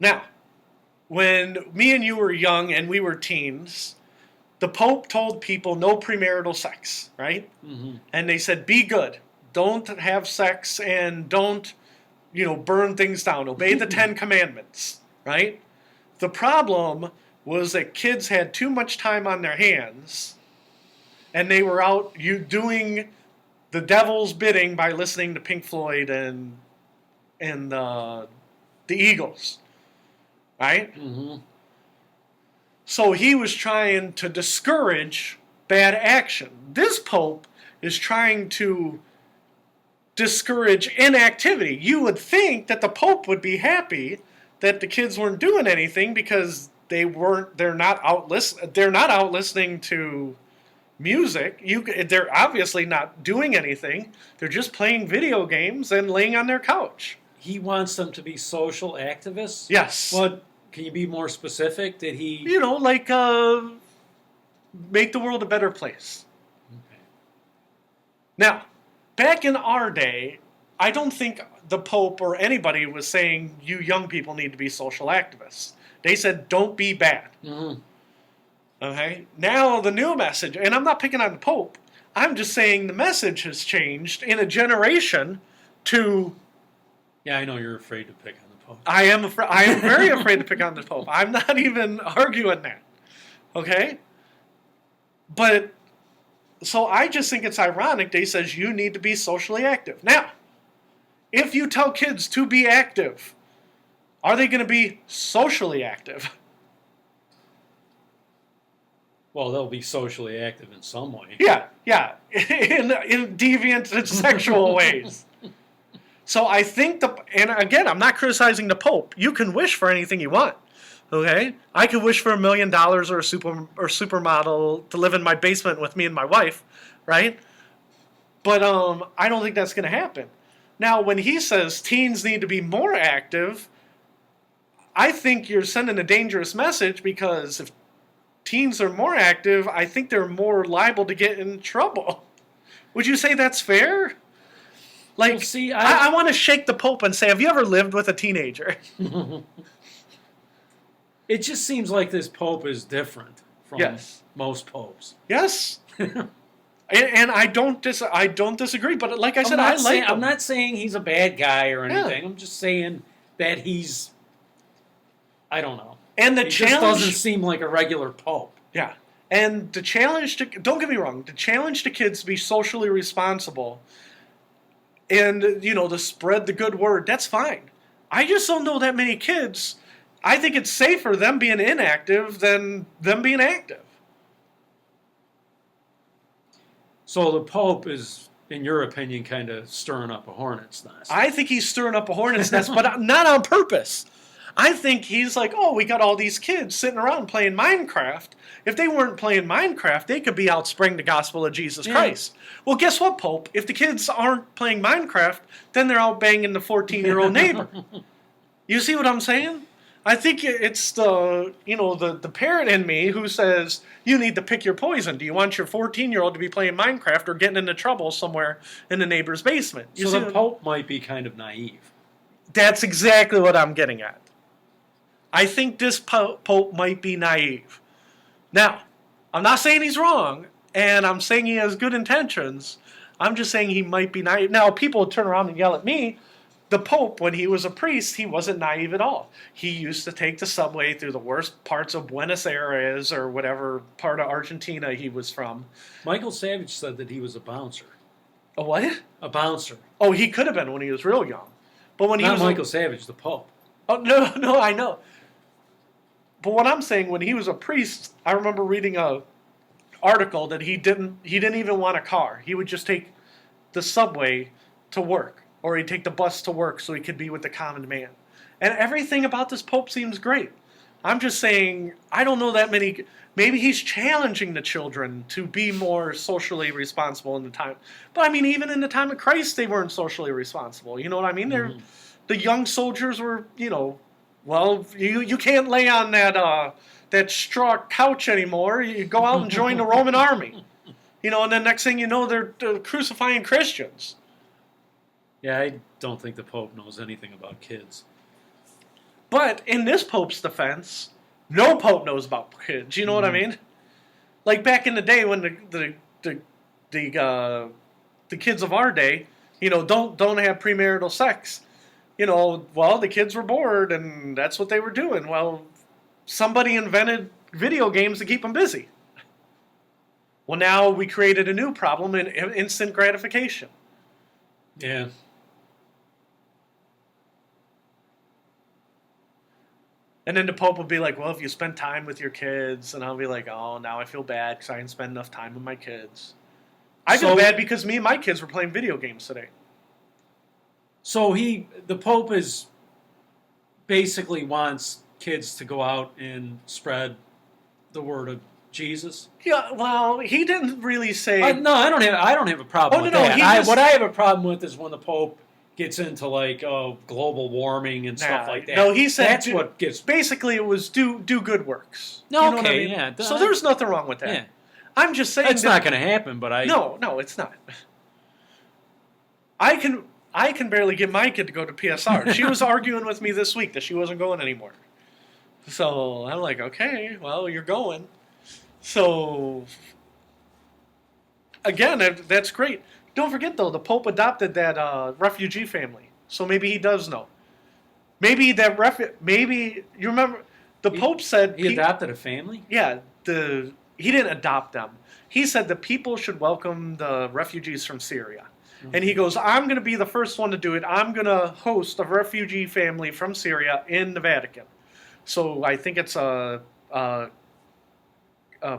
Now, when me and you were young and we were teens, the Pope told people no premarital sex, right? Mm-hmm. And they said, be good. Don't have sex and don't, burn things down. Obey the 10 Commandments, right? The problem was that kids had too much time on their hands and they were out doing the devil's bidding by listening to Pink Floyd and the Eagles, right? Mm-hmm. So he was trying to discourage bad action. This Pope is trying to discourage inactivity. You would think that the Pope would be happy that the kids weren't doing anything because they're not out listening to music. They're obviously not doing anything. They're just playing video games and laying on their couch. He wants them to be social activists? Yes. What? Can you be more specific? Did he... make the world a better place. Okay. Now, back in our day, I don't think the Pope or anybody was saying you young people need to be social activists. They said don't be bad. Mm-hmm. Okay? Now the new message, and I'm not picking on the Pope, I'm just saying the message has changed in a generation to... Yeah, I know you're afraid to pick on the Pope. I am very afraid to pick on the Pope. I'm not even arguing that. Okay? But, so I just think it's ironic they says you need to be socially active. Now, if you tell kids to be active, are they going to be socially active? Well, they'll be socially active in some way. Yeah, in deviant and sexual ways. So I think and again, I'm not criticizing the Pope. You can wish for anything you want. Okay? I could wish for $1 million or a supermodel to live in my basement with me and my wife, right? But I don't think that's going to happen. Now, when he says teens need to be more active, I think you're sending a dangerous message because if teens are more active, I think they're more liable to get in trouble. Would you say that's fair? Like, well, see, I want to shake the Pope and say, have you ever lived with a teenager? It just seems like this Pope is different from most popes. Yes. And I don't disagree, but like I said, I'm not saying he's a bad guy or anything. Yeah. I'm just saying that he's, I don't know. And the he challenge just doesn't seem like a regular Pope. Yeah. And the challenge don't get me wrong, the challenge to kids to be socially responsible and, to spread the good word, that's fine. I just don't know that many kids. I think it's safer them being inactive than them being active. So the Pope is, in your opinion, kind of stirring up a hornet's nest. I think he's stirring up a hornet's nest, but not on purpose. I think he's like, oh, we got all these kids sitting around playing Minecraft. If they weren't playing Minecraft, they could be out spreading the gospel of Jesus Christ. Well, guess what, Pope? If the kids aren't playing Minecraft, then they're out banging the 14-year-old neighbor. You see what I'm saying? I think it's the parent in me who says, you need to pick your poison. Do you want your 14-year-old to be playing Minecraft or getting into trouble somewhere in the neighbor's basement? So the Pope might be kind of naive. That's exactly what I'm getting at. I think this Pope might be naive. Now, I'm not saying he's wrong, and I'm saying he has good intentions. I'm just saying he might be naive. Now, people turn around and yell at me. The Pope, when he was a priest, he wasn't naive at all. He used to take the subway through the worst parts of Buenos Aires or whatever part of Argentina he was from. Michael Savage said that he was a bouncer. A what? A bouncer. Oh, he could have been when he was real young. But when he Not was Michael Savage, the Pope. Oh no, I know. But what I'm saying, when he was a priest, I remember reading a article that he didn't even want a car. He would just take the subway to work, or he'd take the bus to work so he could be with the common man. And everything about this Pope seems great. I'm just saying, I don't know that many. Maybe he's challenging the children to be more socially responsible in the time. But I mean, even in the time of Christ, they weren't socially responsible. You know what I mean? The young soldiers were, well, you can't lay on that straw couch anymore. You go out and join the Roman army. And then next thing you know, they're crucifying Christians. Yeah, I don't think the Pope knows anything about kids. But in this Pope's defense, no Pope knows about kids. You know what I mean? Like back in the day when the kids of our day, don't have premarital sex. Well, the kids were bored and that's what they were doing. Well, somebody invented video games to keep them busy. Well, now we created a new problem in instant gratification. Yeah. And then the Pope would be like, well, if you spend time with your kids, and I'll be like, oh, now I feel bad because I didn't spend enough time with my kids. I feel bad because me and my kids were playing video games today. So the Pope basically wants kids to go out and spread the word of Jesus. Yeah, well, he didn't really say. No, I don't have a problem with that. What I have a problem with is when the Pope gets into global warming and stuff like that. No, he said that's what gets. Basically, it was do good works. No, you know okay, what I mean? yeah. So there's nothing wrong with that. Yeah. I'm just saying it's not going to happen. But no, it's not. I can barely get my kid to go to PSR. She was arguing with me this week that she wasn't going anymore. So I'm like, okay, well, you're going. So again, that's great. Don't forget, though, the Pope adopted that refugee family. So maybe he does know. Maybe you remember, the Pope said... He adopted a family? Yeah, he didn't adopt them. He said the people should welcome the refugees from Syria. Mm-hmm. And he goes, I'm going to be the first one to do it. I'm going to host a refugee family from Syria in the Vatican. So I think it's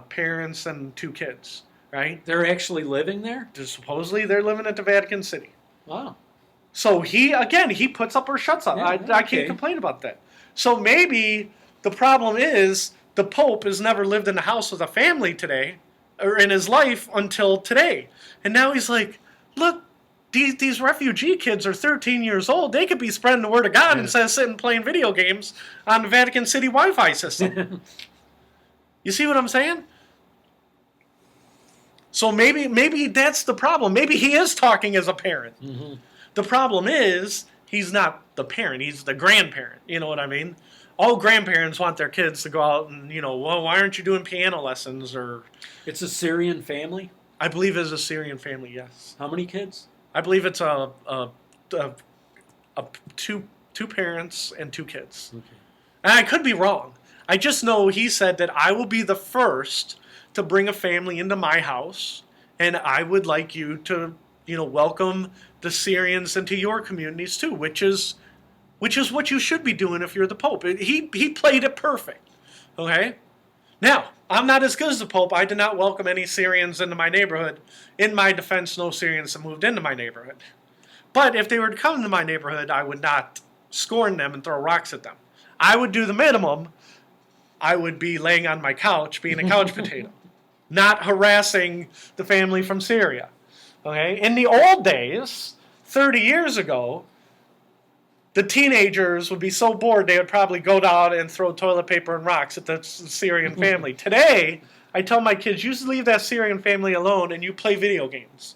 parents and 2 kids. Right? They're actually living there? Supposedly they're living at the Vatican City. Wow. So he puts up or shuts up. Yeah, I can't complain about that. So maybe the problem is the Pope has never lived in a house with a family today, or in his life until today. And now he's like, look, these refugee kids are 13 years old. They could be spreading the word of God instead of sitting playing video games on the Vatican City Wi-Fi system. You see what I'm saying? So maybe that's the problem. Maybe he is talking as a parent. Mm-hmm. The problem is he's not the parent. He's the grandparent. You know what I mean? All grandparents want their kids to go out and, well, why aren't you doing piano lessons? Or it's a Syrian family? I believe it's a Syrian family, yes. How many kids? I believe it's two parents and 2 kids. Okay. And I could be wrong. I just know he said that I will be the first to bring a family into my house, and I would like you to, welcome the Syrians into your communities too, which is what you should be doing if you're the Pope. He played it perfect. Okay? Now, I'm not as good as the Pope. I did not welcome any Syrians into my neighborhood. In my defense, no Syrians have moved into my neighborhood. But if they were to come into my neighborhood, I would not scorn them and throw rocks at them. I would do the minimum. I would be laying on my couch, being a couch potato, not harassing the family from Syria. Okay? In the old days, 30 years ago, the teenagers would be so bored they would probably go down and throw toilet paper and rocks at the Syrian family. Today, I tell my kids, you leave that Syrian family alone and you play video games.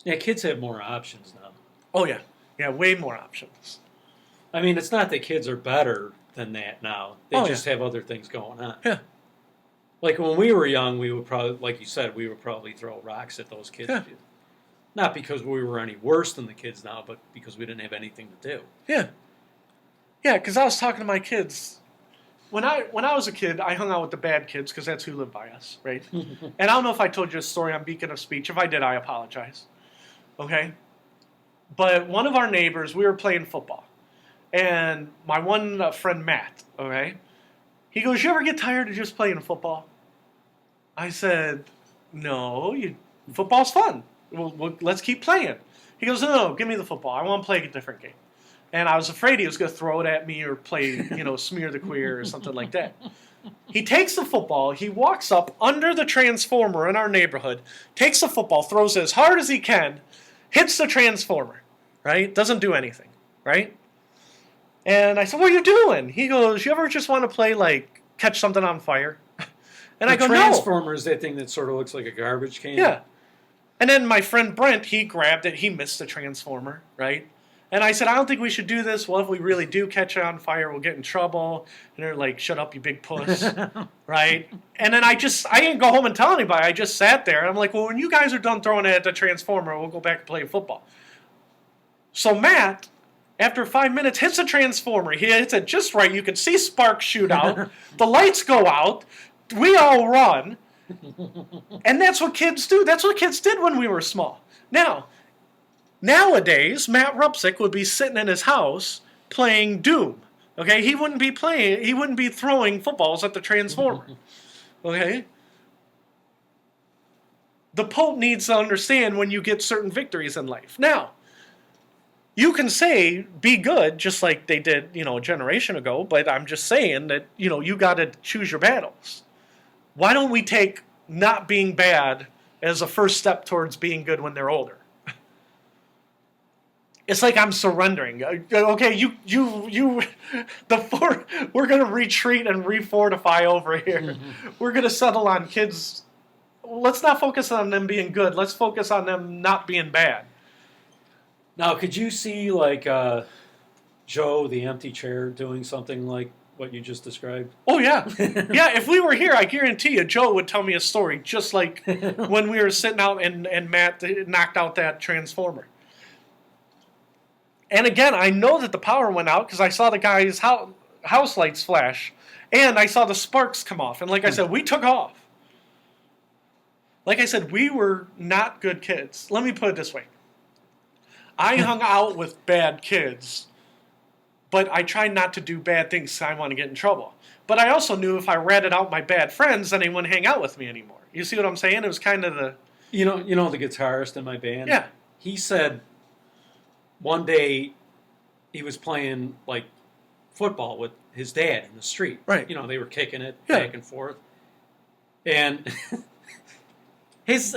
Yeah, kids have more options now. Oh, yeah. Yeah, way more options. I mean, it's not that kids are better than that now. They Oh, just have other things going on. Yeah. Like when we were young, we would probably, like you said, we would probably throw rocks at those kids. Yeah. Not because we were any worse than the kids now, but because we didn't have anything to do. Yeah. Yeah, because I was talking to my kids. When I was a kid, I hung out with the bad kids because that's who lived by us, right? And I don't know if I told you a story on Beacon of Speech. If I did, I apologize. Okay? But one of our neighbors, we were playing football. And my one friend, Matt, okay? He goes, you ever get tired of just playing football? I said, no, football's fun. Let's keep playing. He goes, no, give me the football. I want to play a different game. And I was afraid he was going to throw it at me or play, smear the queer or something like that. He takes the football. He walks up under the transformer in our neighborhood, takes the football, throws it as hard as he can, hits the transformer, right? Doesn't do anything, right? And I said, what are you doing? He goes, you ever just want to play, like, catch something on fire? And I go, Transformer is that thing that sort of looks like a garbage can. Yeah. And then my friend Brent, he grabbed it. He missed the transformer, right? And I said, I don't think we should do this. Well, if we really do catch it on fire, we'll get in trouble. And they're like, shut up, you big puss, right? And then I didn't go home and tell anybody. I just sat there. And I'm like, well, when you guys are done throwing it at the transformer, we'll go back and play football. So Matt, after 5 minutes, hits the transformer. He hits it just right. You can see sparks shoot out. The lights go out. We all run. And that's what kids do. That's what kids did when we were small. Nowadays, Matt Rupsick would be sitting in his house playing Doom. Okay? He wouldn't be throwing footballs at the transformer. Okay? The Pope needs to understand when you get certain victories in life. Now, you can say, be good, just like they did, a generation ago, but I'm just saying that, you got to choose your battles. Why don't we take not being bad as a first step towards being good when they're older? It's like I'm surrendering. Okay, we're going to retreat and refortify over here. We're going to settle on kids. Let's not focus on them being good. Let's focus on them not being bad. Now, could you see, like, Joe, the empty chair, doing something like what you just described? Oh, yeah. Yeah, if we were here, I guarantee you, Joe would tell me a story just like when we were sitting out and Matt knocked out that transformer. And again, I know that the power went out because I saw the guy's house lights flash. And I saw the sparks come off. And like I said, we took off. Like I said, we were not good kids. Let me put it this way. I hung out with bad kids, but I tried not to do bad things because I want to get in trouble. But I also knew if I ratted out my bad friends, then they wouldn't hang out with me anymore. You see what I'm saying? It was kind of the... You know the guitarist in my band? Yeah. He said one day he was playing, like, football with his dad in the street. Right. They were kicking it back and forth. And his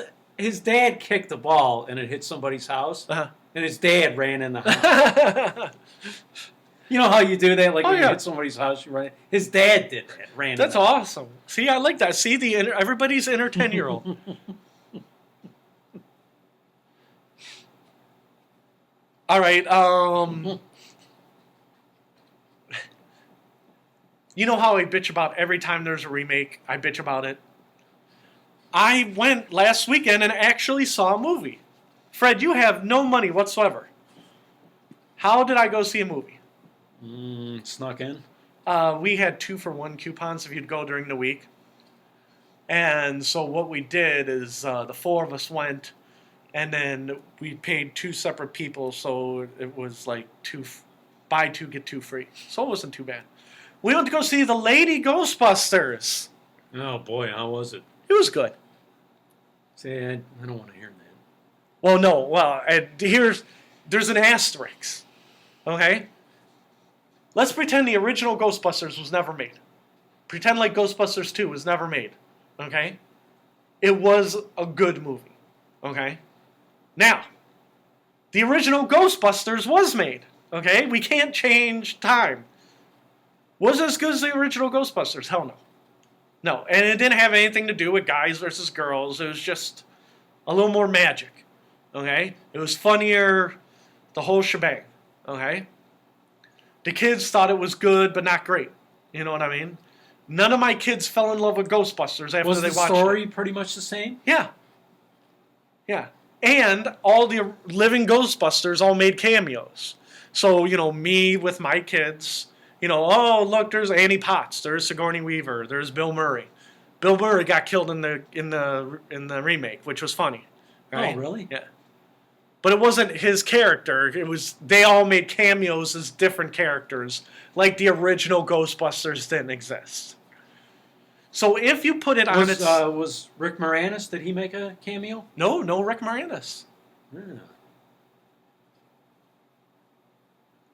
dad kicked the ball and it hit somebody's house. Uh-huh. And his dad ran in the house. You know how you do that? Like when you hit somebody's house, you run. His dad did that. Ran. That's awesome. See, I like that. See, everybody's inner 10-year-old. All right. You know how I bitch about every time there's a remake? I bitch about it. I went last weekend and actually saw a movie. Fred, you have no money whatsoever. How did I go see a movie? Snuck in. We had 2-for-1 coupons if you'd go during the week. And so what we did is the four of us went, and then we paid 2 separate people, so it was like buy 2, get 2 free. So it wasn't too bad. We went to go see the Lady Ghostbusters. Oh, boy, how was it? It was good. See, I don't want to hear that. Well, no. Well, there's an asterisk. Okay? Let's pretend the original Ghostbusters was never made. Pretend like Ghostbusters 2 was never made. Okay? It was a good movie. Okay? Now, the original Ghostbusters was made. Okay? We can't change time. Was it as good as the original Ghostbusters? Hell no. No. And it didn't have anything to do with guys versus girls. It was just a little more magic. Okay? It was funnier, the whole shebang. Okay? The kids thought it was good, but not great. You know what I mean? None of my kids fell in love with Ghostbusters after Was they the watched story it. pretty much the same? Yeah. Yeah. And all the living Ghostbusters all made cameos. So, me with my kids, oh, look, there's Annie Potts, there's Sigourney Weaver, there's Bill Murray. Bill Murray got killed in the remake, which was funny. Right? Oh, really? Yeah. But it wasn't his character. It was they all made cameos as different characters, like the original Ghostbusters didn't exist. So if you put it on its Was Rick Moranis, did he make a cameo? no Rick Moranis. Yeah.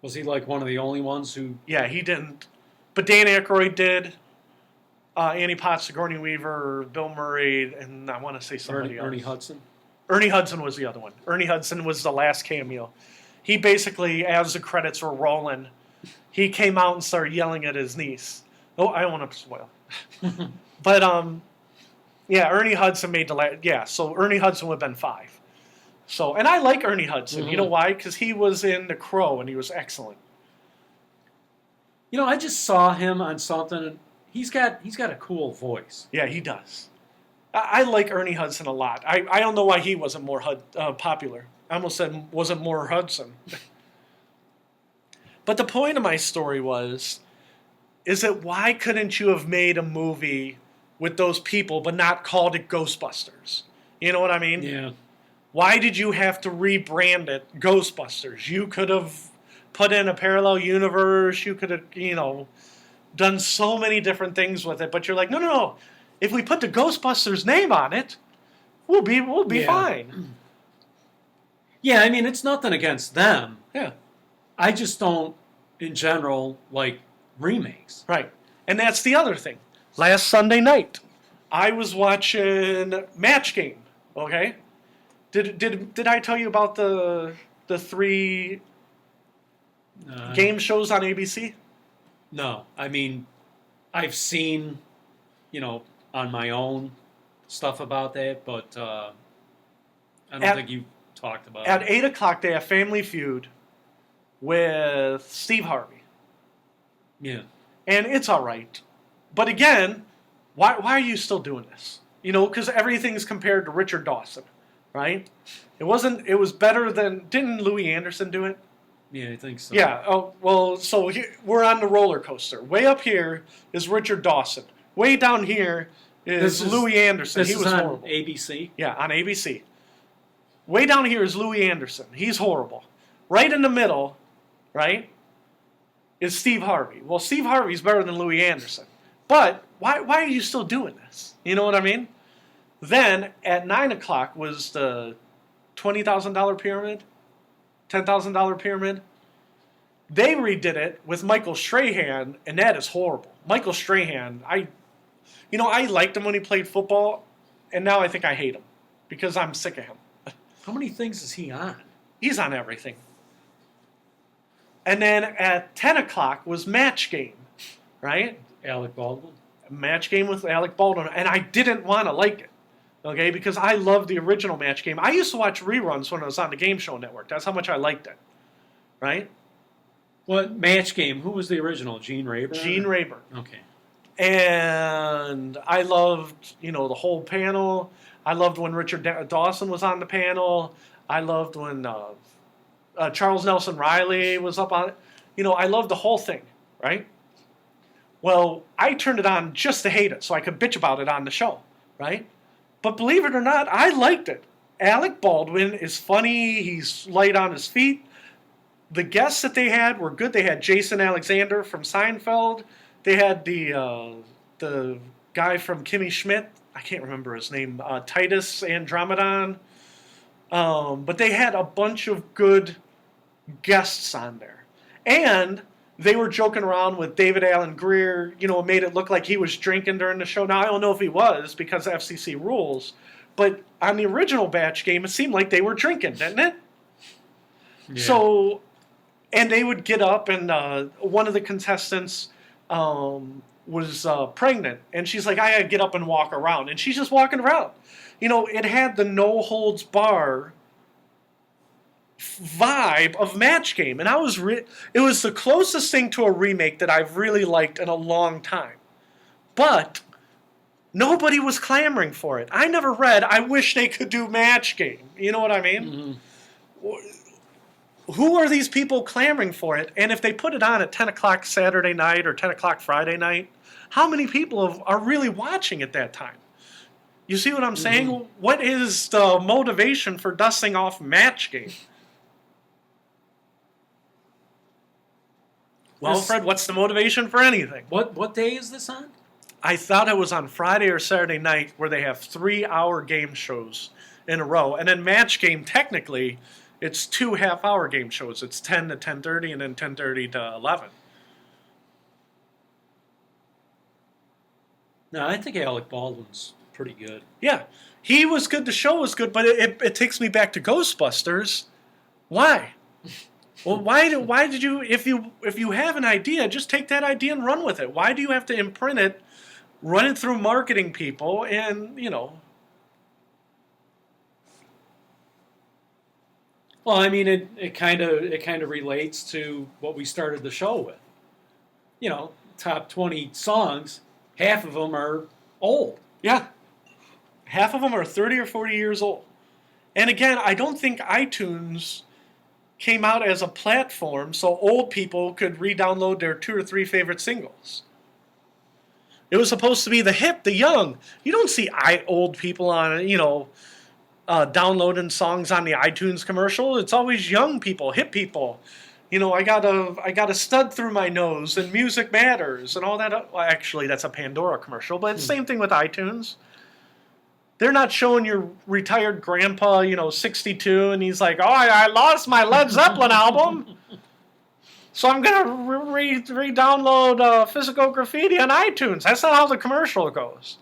Was he like one of the only ones who... Yeah, he didn't. But Dan Aykroyd did. Annie Potts, Sigourney Weaver, Bill Murray, and I want to say somebody else. Ernie Hudson? Ernie Hudson was the other one. Ernie Hudson was the last cameo. He basically, as the credits were rolling, he came out and started yelling at his niece. Oh, I don't want to spoil. But, yeah, Ernie Hudson made the last... Yeah, so Ernie Hudson would have been 5. So, and I like Ernie Hudson. Mm-hmm. You know why? Because he was in The Crow, and he was excellent. I just saw him on something, and he's got a cool voice. Yeah, he does. I like Ernie Hudson a lot. I don't know why he wasn't more popular. I almost said wasn't more Hudson. But the point of my story is that why couldn't you have made a movie with those people but not called it Ghostbusters? You know what I mean? Yeah. Why did you have to rebrand it Ghostbusters? You could have put in a parallel universe. You could have, done so many different things with it. But you're like, no. If we put the Ghostbusters name on it, we'll be fine. Yeah, I mean, it's nothing against them. Yeah. I just don't, in general, like remakes. Right. And that's the other thing. Last Sunday night, I was watching Match Game. Okay. Did I tell you about the 3 game shows on ABC? No, I mean, I've seen, on my own stuff about that, but I don't think you talked about it. At 8 o'clock, they have Family Feud with Steve Harvey. Yeah. And it's all right. But again, why are you still doing this? Because everything's compared to Richard Dawson, right? It was better than, didn't Louis Anderson do it? Yeah, I think so. Yeah. Oh, well, so we're on the roller coaster. Way up here is Richard Dawson. Way down here is Louis Anderson. This He is was on horrible. ABC? Yeah, on ABC. Way down here is Louis Anderson. He's horrible. Right in the middle, right, is Steve Harvey. Well, Steve Harvey's better than Louis Anderson. But why are you still doing this? You know what I mean? Then at 9 o'clock was the $20,000 pyramid, $10,000 pyramid. They redid it with Michael Strahan, and that is horrible. Michael Strahan, I liked him when he played football, and now I think I hate him because I'm sick of him. How many things is he on? He's on everything. And then at 10 o'clock was Match Game, right? Alec Baldwin? Match Game with Alec Baldwin, and I didn't want to like it, okay, because I loved the original Match Game. I used to watch reruns when it was on the Game Show Network. That's how much I liked it, right? What Match Game? Who was the original? Gene Rayburn? Gene Rayburn. Okay. And I loved, the whole panel. I loved when Richard Dawson was on the panel. I loved when Charles Nelson Riley was up on it. I loved the whole thing, right? Well, I turned it on just to hate it, so I could bitch about it on the show, right? But believe it or not, I liked it. Alec Baldwin is funny. He's light on his feet. The guests that they had were good. They had Jason Alexander from Seinfeld. They had the guy from Kimmy Schmidt. I can't remember his name. Titus Andromedon. But they had a bunch of good guests on there. And they were joking around with David Alan Grier, made it look like he was drinking during the show. Now, I don't know if he was because of FCC rules, but on the original Batch Game, it seemed like they were drinking, didn't it? Yeah. So, and they would get up, and one of the contestants was pregnant, and she's like, I gotta get up and walk around. And she's just walking around. It had the no holds bar vibe of Match Game, and it was the closest thing to a remake that I've really liked in a long time. But nobody was clamoring for it. I never read, I wish they could do Match Game. You know what I mean? Who are these people clamoring for it? And if they put it on at 10 o'clock Saturday night or 10 o'clock Friday night, how many people are really watching at that time? You see what I'm saying? What is the motivation for dusting off Match Game? Well, Fred, what's the motivation for anything? What day is this on? I thought it was on Friday or Saturday night, where they have 3-hour game shows in a row. And then Match Game, technically, it's 2 half-hour game shows. It's 10 to 10:30 and then 10:30 to 11. No, I think Alec Baldwin's pretty good. Yeah, he was good. The show was good, but it takes me back to Ghostbusters. Why? Well, why did you if you have an idea, just take that idea and run with it. Why do you have to imprint it, run it through marketing people, and Well, I mean, it kind of relates to what we started the show with. Top 20 songs, half of them are old. Yeah. Half of them are 30 or 40 years old. And again, I don't think iTunes came out as a platform so old people could re-download their 2 or 3 favorite singles. It was supposed to be the hip, the young. You don't see old people on, downloading songs on the iTunes commercial. It's always young people, hip people. I got a stud through my nose, and music matters, and all that. Well, actually, that's a Pandora commercial, but it's the same thing with iTunes. They're not showing your retired grandpa, 62, and he's like, oh, I lost my Led Zeppelin album, so I'm going to re-download Physical Graffiti on iTunes. That's not how the commercial goes.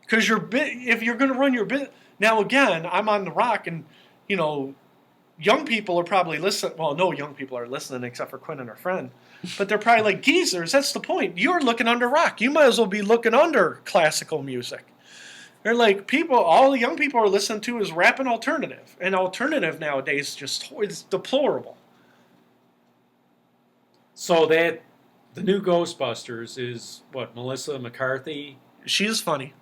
Because if you're going to run your business... Now, again, I'm on the rock, and, young people are probably listening. Well, no young people are listening except for Quinn and her friend. But they're probably like, geezers, that's the point. You're looking under rock. You might as well be looking under classical music. They're like, all the young people are listening to is rap and alternative. And alternative nowadays is deplorable. So the new Ghostbusters is, what, Melissa McCarthy? She's funny.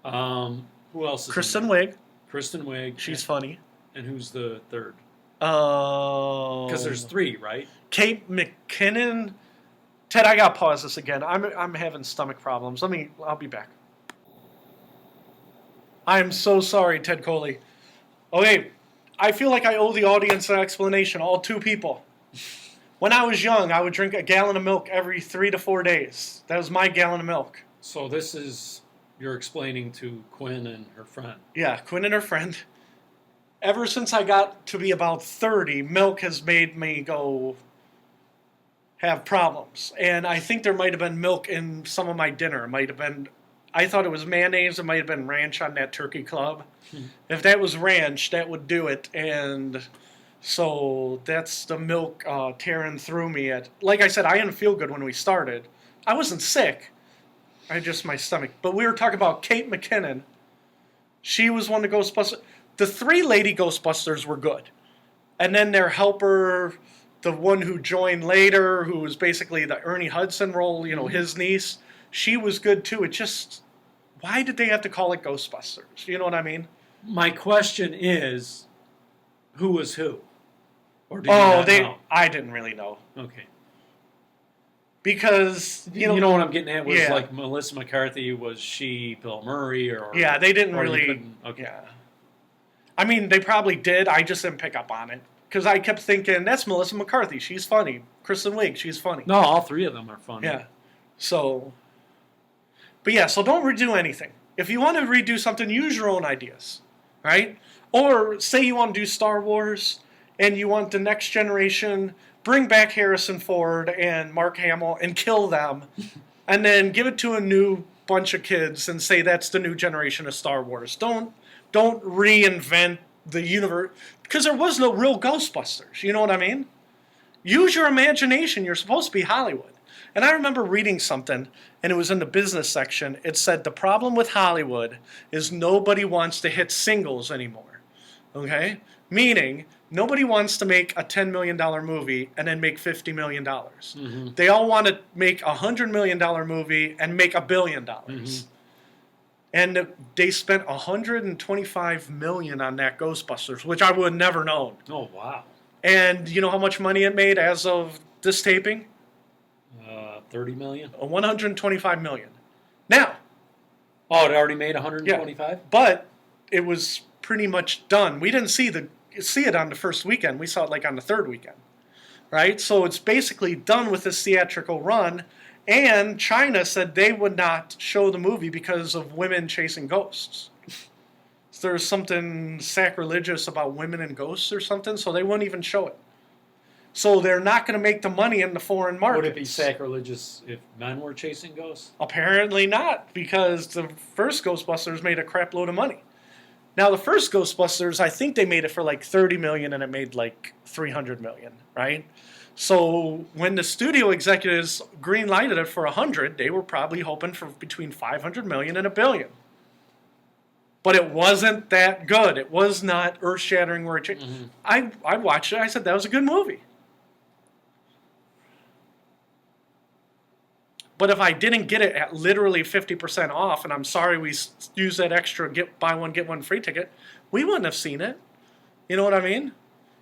Who else is Kristen Wiig. Kristen Wiig. She's funny. And who's the third? Because there's 3, right? Kate McKinnon. Ted, I gotta pause this again. I'm having stomach problems. I'll be back. I'm so sorry, Ted Coley. Okay, I feel like I owe the audience an explanation. All 2 people. When I was young, I would drink a gallon of milk every 3 to 4 days. That was my gallon of milk. So this is, you're explaining to Quinn and her friend. Yeah, Quinn and her friend. Ever since I got to be about 30, milk has made me go have problems. And I think there might have been milk in some of my dinner. It might have been, I thought it was mayonnaise. It might have been ranch on that turkey club. If that was ranch, that would do it. And so that's the milk tearing through me. Like I said, I didn't feel good when we started. I wasn't sick. My stomach. But we were talking about Kate McKinnon. She was one of the Ghostbusters. The 3 lady Ghostbusters were good. And then their helper, the one who joined later, who was basically the Ernie Hudson role, his niece, she was good too. It just, why did they have to call it Ghostbusters? You know what I mean? My question is, who was who? Or do you not know? I didn't really know. Okay. Because, you know what I'm getting at was like Melissa McCarthy, was she Bill Murray? Or yeah, they didn't really. Okay. Yeah. I mean, they probably did. I just didn't pick up on it. Because I kept thinking, that's Melissa McCarthy. She's funny. Kristen Wiig, she's funny. No, all 3 of them are funny. Yeah. So don't redo anything. If you want to redo something, use your own ideas. Right? Or say you want to do Star Wars and you want the next generation, bring back Harrison Ford and Mark Hamill and kill them. And then give it to a new bunch of kids and say that's the new generation of Star Wars. Don't reinvent the universe, because there was no real Ghostbusters. You know what I mean? Use your imagination. You're supposed to be Hollywood. And I remember reading something, and it was in the business section. It said the problem with Hollywood is nobody wants to hit singles anymore. Okay? Meaning, nobody wants to make a $10 million movie and then make $50 million. They all want to make a $100 million movie and make $1 billion. And they spent $125 million on that Ghostbusters, which I would have never known. Oh, wow. And you know how much money it made as of this taping? 30 million? $125 million. Now. Oh, it already made 125? Yeah, but it was pretty much done. We didn't see it on the first weekend. We saw it like on the third weekend. Right? So it's basically done with this theatrical run. And China said they would not show the movie because of women chasing ghosts. There's something sacrilegious about women and ghosts or something, so they wouldn't even show it. So they're not going to make the money in the foreign markets. Would it be sacrilegious if men were chasing ghosts? Apparently not, because the first Ghostbusters made a crap load of money. Now, the first Ghostbusters, I think they made it for like $30 million, and it made like $300 million, right? So when the studio executives green-lighted it for $100, they were probably hoping for between $500 million and $1 billion. But it wasn't that good. It was not earth-shattering. I watched it. I said, that was a good movie. But if I didn't get it at literally 50% off, and I'm sorry we used that extra buy one, get one free ticket, we wouldn't have seen it. You know what I mean?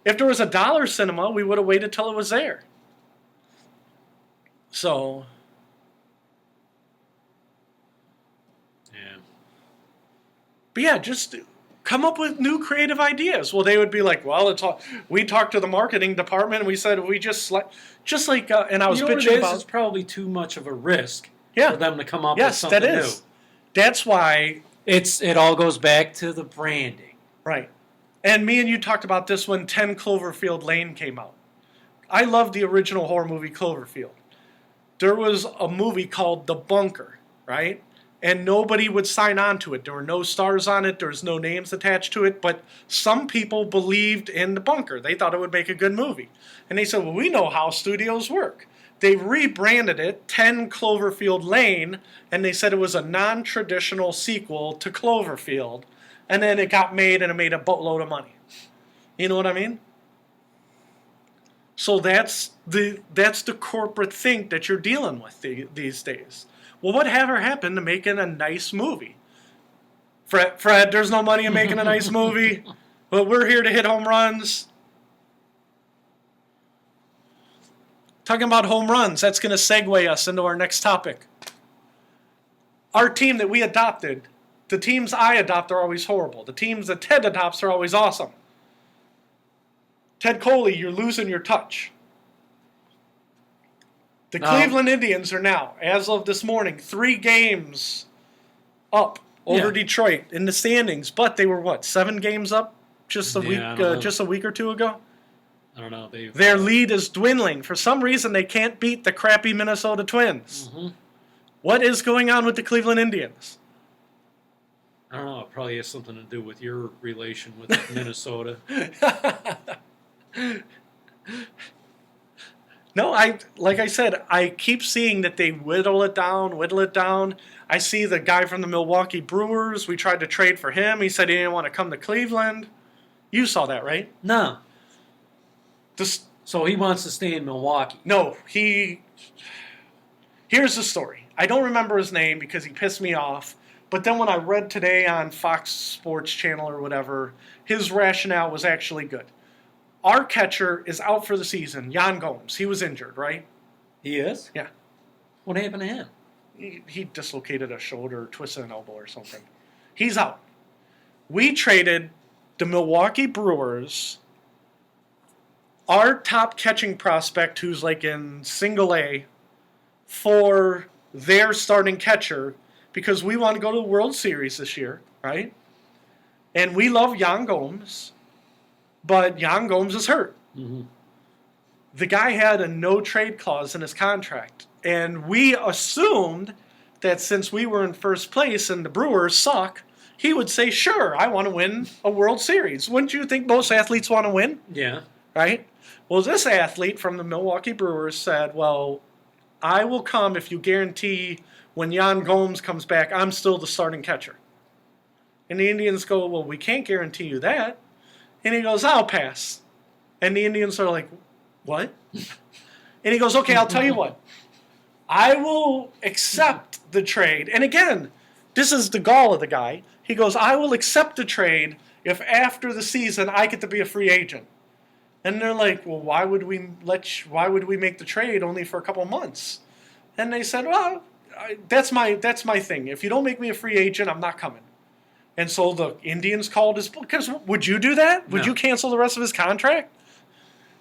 If there was a dollar cinema, we would have waited till it was there. So, yeah. But yeah, just come up with new creative ideas. Well, they would be like, well, we talked to the marketing department, and we said we and I was bitching about. It's probably too much of a risk for them to come up with something new. Yes, that is. That's why it all goes back to the branding. Right. And me and you talked about this when 10 Cloverfield Lane came out. I love the original horror movie Cloverfield. There was a movie called The Bunker, right? And nobody would sign on to it. There were no stars on it. There was no names attached to it. But some people believed in The Bunker. They thought it would make a good movie. And they said, well, we know how studios work. They rebranded it 10 Cloverfield Lane, and they said it was a non-traditional sequel to Cloverfield. And then it got made, and it made a boatload of money. You know what I mean? So that's the corporate thing that you're dealing with these days. Well, whatever happened to making a nice movie? Fred, there's no money in making a nice movie, but we're here to hit home runs. Talking about home runs, that's going to segue us into our next topic. Our team that we adopted, the teams I adopt are always horrible. The teams that Ted adopts are always awesome. Ted Coley, you're losing your touch. The Cleveland Indians are now, as of this morning, 3 games up over Detroit in the standings. But they were 7 games up just a week or two ago. I don't know. Their lead is dwindling. For some reason, they can't beat the crappy Minnesota Twins. Mm-hmm. What is going on with the Cleveland Indians? I don't know. It probably has something to do with your relation with Minnesota. No, like I said, I keep seeing that they whittle it down. I see the guy from the Milwaukee Brewers. We tried to trade for him. He said he didn't want to come to Cleveland. You saw that, right? No. So he wants to stay in Milwaukee. No, here's the story. I don't remember his name because he pissed me off. But then when I read today on Fox Sports Channel or whatever, his rationale was actually good. Our catcher is out for the season, Yan Gomes. He was injured, right? He is? Yeah. What happened to him? He dislocated a shoulder, twisted an elbow or something. He's out. We traded the Milwaukee Brewers, our top catching prospect, who's like in single A, for their starting catcher because we want to go to the World Series this year, right? And we love Yan Gomes, but Yan Gomes is hurt. Mm-hmm. The guy had a no-trade clause in his contract, and we assumed that since we were in first place and the Brewers suck, he would say, sure, I want to win a World Series. Wouldn't you think most athletes want to win? Yeah. Right? Well, this athlete from the Milwaukee Brewers said, well, I will come if you guarantee when Jan Gomes comes back, I'm still the starting catcher. And the Indians go, well, we can't guarantee you that. And he goes, I'll pass. And the Indians are like, what? And he goes, okay, I'll tell you what. I will accept the trade. And again, this is the gall of the guy. He goes, I will accept the trade if after the season I get to be a free agent. And they're like, well, why would we make the trade only for a couple months? And they said, well, that's my thing. If you don't make me a free agent, I'm not coming. And so the Indians called his, because would you do that? Would you cancel the rest of his contract?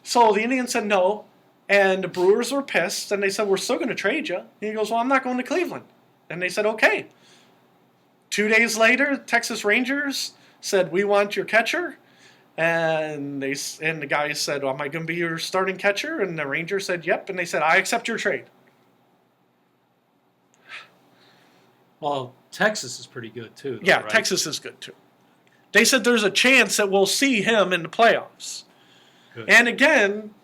So the Indians said no, and the Brewers were pissed, and they said, we're still going to trade you. And he goes, well, I'm not going to Cleveland. And they said, okay. 2 days later, Texas Rangers said, we want your catcher. And the guy said, well, am I going to be your starting catcher? And the Rangers said, yep. And they said, I accept your trade. Well, Texas is pretty good, too. Though, Yeah, right? Texas is good, too. They said there's a chance that we'll see him in the playoffs. Good. And again,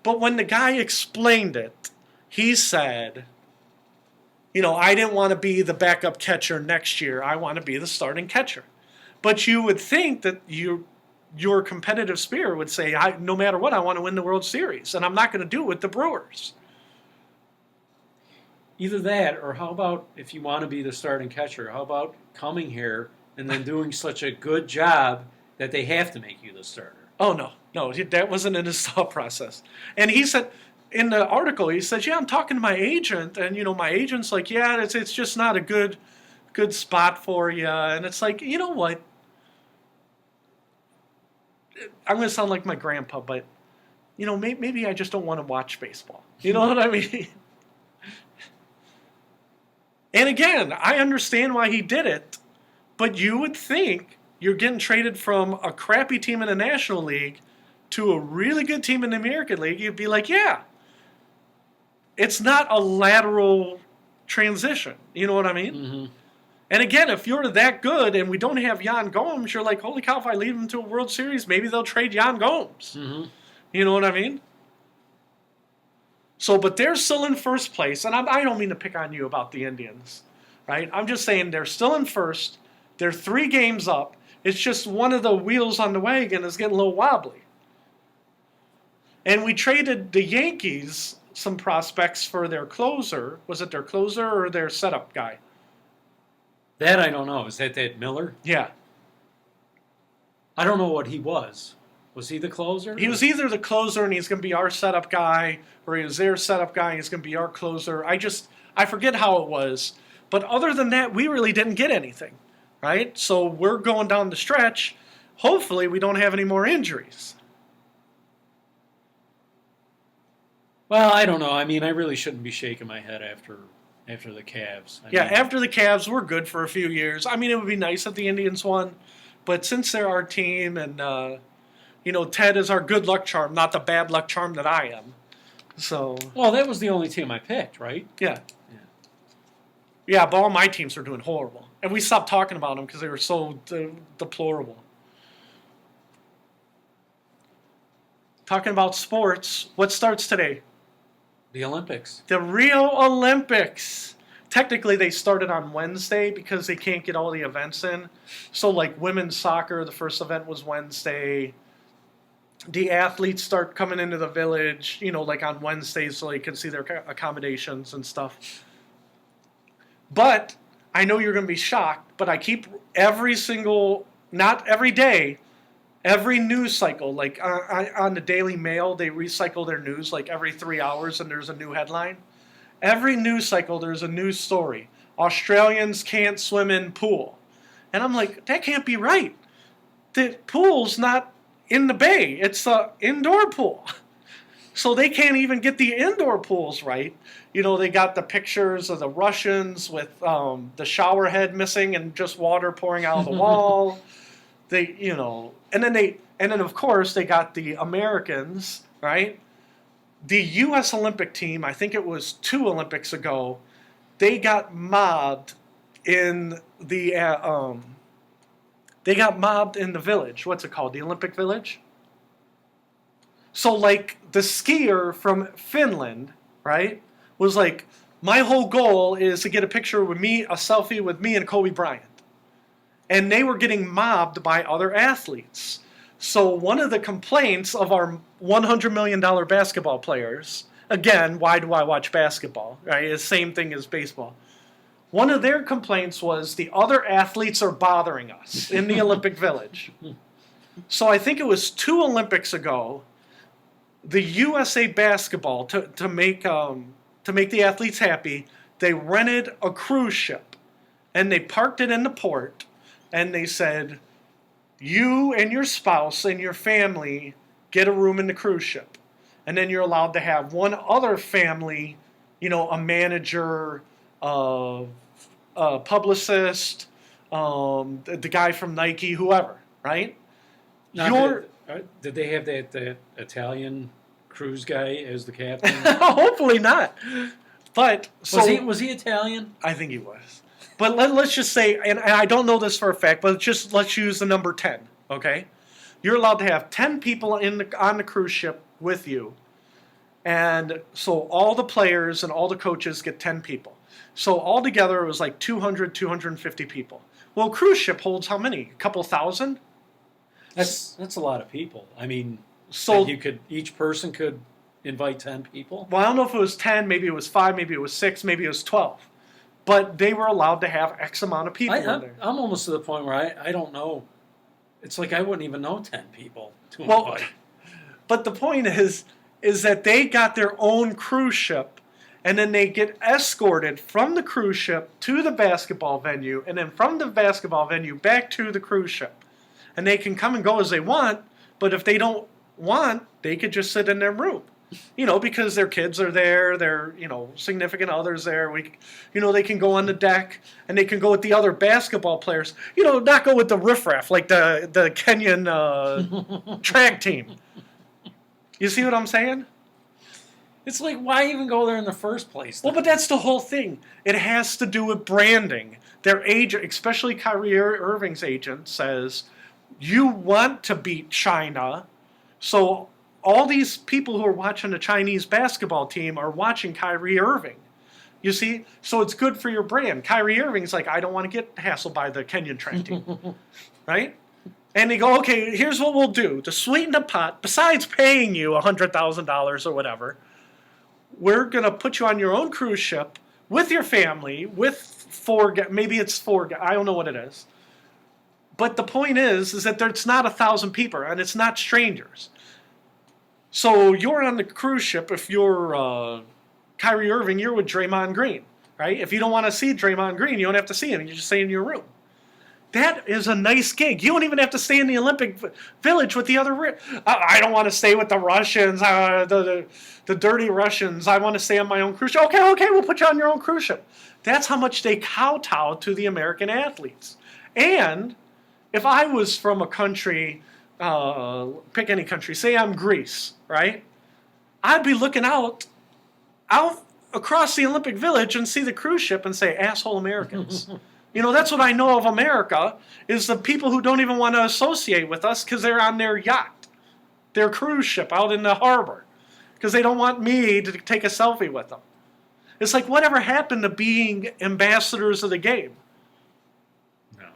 but when the guy explained it, he said, I didn't want to be the backup catcher next year. I want to be the starting catcher. But you would think that your competitive spirit would say, no matter what, I want to win the World Series, and I'm not going to do it with the Brewers. Either that, or how about if you want to be the starting catcher, how about coming here and then doing such a good job that they have to make you the starter? Oh, no, that wasn't in his thought process. And he said, in the article, he says, yeah, I'm talking to my agent, and, my agent's like, yeah, it's just not a good spot for you. And it's like, you know what? I'm going to sound like my grandpa, but, maybe I just don't want to watch baseball. You know what I mean? And again, I understand why he did it, but you would think you're getting traded from a crappy team in the National League to a really good team in the American League. You'd be like, yeah, it's not a lateral transition. You know what I mean? Mm-hmm. And again, if you're that good and we don't have Jan Gomes, you're like, holy cow, if I lead them to a World Series, maybe they'll trade Jan Gomes. Mm-hmm. You know what I mean? So, but they're still in first place, and I don't mean to pick on you about the Indians, right? I'm just saying they're still in first. They're 3 games up. It's just one of the wheels on the wagon is getting a little wobbly. And we traded the Yankees some prospects for their closer. Was it their closer or their setup guy? That I don't know. Is that Miller? Yeah. I don't know what he was. Was he the closer? He was either the closer and he's going to be our setup guy, or he was their setup guy and he's going to be our closer. I forget how it was. But other than that, we really didn't get anything, right? So we're going down the stretch. Hopefully we don't have any more injuries. Well, I don't know. I mean, I really shouldn't be shaking my head after the Cavs. I mean, After the Cavs, we're good for a few years. I mean, it would be nice if the Indians won. But since they're our team and, Ted is our good luck charm, not the bad luck charm that I am. So. Well, that was the only team I picked, right? Yeah. Yeah, but all my teams are doing horrible. And we stopped talking about them because they were so deplorable. Talking about sports, what starts today? The Olympics. The Rio Olympics. Technically, they started on Wednesday because they can't get all the events in. So, like women's soccer, the first event was Wednesday. The athletes start coming into the village, like on Wednesdays so they can see their accommodations and stuff. But I know you're going to be shocked, but I keep not every day, every news cycle, like on the Daily Mail, they recycle their news like every 3 hours and there's a new headline. Every news cycle, there's a news story. Australians can't swim in pool. And I'm like, that can't be right. The pool's not in the bay. It's an indoor pool. So they can't even get the indoor pools right. They got the pictures of the Russians with the shower head missing and just water pouring out of the wall. And then of course they got the Americans, right? The U.S. Olympic team, I think it was 2 Olympics ago, they got mobbed in the village. What's it called? The Olympic Village? So like the skier from Finland, right? was like, my whole goal is to get a picture with me, a selfie with me and Kobe Bryant. And they were getting mobbed by other athletes. So one of the complaints of our $100 million basketball players, again, why do I watch basketball? Right? It's the same thing as baseball. One of their complaints was the other athletes are bothering us in the Olympic Village. So I think it was 2 Olympics ago, the USA basketball, to make the athletes happy, they rented a cruise ship and they parked it in the port and they said, you and your spouse and your family get a room in the cruise ship. And then you're allowed to have one other family, a manager, a publicist, the guy from Nike, whoever, right? Now, did they have that Italian cruise guy as the captain? Hopefully not. But was he Italian? I think he was. But let's just say, and I don't know this for a fact, but let's use the number 10, okay? You're allowed to have 10 people on the cruise ship with you. And so all the players and all the coaches get 10 people. So altogether it was like 200, 250 people. Well, a cruise ship holds how many? A couple thousand? That's a lot of people. I mean, so each person could invite 10 people? Well, I don't know if it was 10, maybe it was 5, maybe it was 6, maybe it was 12. But they were allowed to have X amount of people in there. I'm almost to the point where I don't know. It's like I wouldn't even know 10 people to invite. But the point is that they got their own cruise ship, and then they get escorted from the cruise ship to the basketball venue, and then from the basketball venue back to the cruise ship. And they can come and go as they want, but if they don't want, they could just sit in their room. Because their kids are there, their, significant others there. They can go on the deck and they can go with the other basketball players. Not go with the riffraff like the Kenyan track team. You see what I'm saying? It's like, why even go there in the first place? Well, but that's the whole thing. It has to do with branding. Their agent, especially Kyrie Irving's agent, says, you want to beat China, so all these people who are watching the Chinese basketball team are watching Kyrie Irving. You see? So it's good for your brand. Kyrie Irving's like, I don't want to get hassled by the Kenyan track team. Right? And they go, okay, here's what we'll do. To sweeten the pot, besides paying you $100,000 or whatever, we're going to put you on your own cruise ship with your family, with maybe it's 4 guys, I don't know what it is. But the point is that it's not 1,000 people, and it's not strangers. So you're on the cruise ship. If you're Kyrie Irving, you're with Draymond Green, right? If you don't want to see Draymond Green, you don't have to see him. You just stay in your room. That is a nice gig. You don't even have to stay in the Olympic Village with the other. I don't want to stay with the Russians, the dirty Russians. I want to stay on my own cruise ship. Okay, we'll put you on your own cruise ship. That's how much they kowtow to the American athletes. And if I was from a country, pick any country, say I'm Greece, right? I'd be looking out across the Olympic Village and see the cruise ship and say, asshole Americans. That's what I know of America, is the people who don't even want to associate with us because they're on their yacht, their cruise ship out in the harbor, because they don't want me to take a selfie with them. It's like, whatever happened to being ambassadors of the game? No.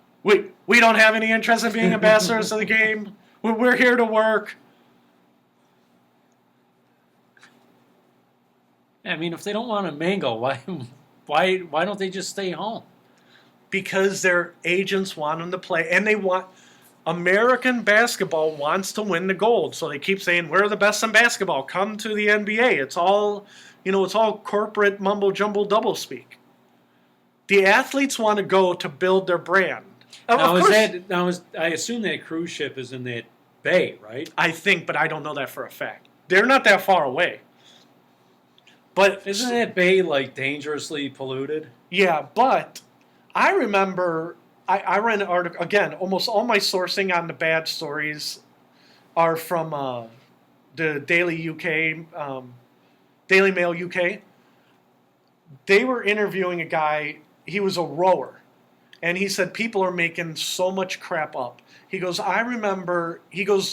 We don't have any interest in being ambassadors of the game. We're here to work. I mean, if they don't want to mingle, why don't they just stay home? Because their agents want them to play, and American basketball wants to win the gold, so they keep saying, we're the best in basketball, come to the NBA. It's all corporate mumbo jumbo double speak. The athletes want to go to build their brand. I assume that cruise ship is in that bay, right? I think, but I don't know that for a fact. They're not that far away. But isn't that bay like dangerously polluted? Yeah, but I remember I read an article, again, almost all my sourcing on the bad stories are from the Daily Mail UK. They were interviewing a guy, he was a rower, and he said people are making so much crap up. He goes,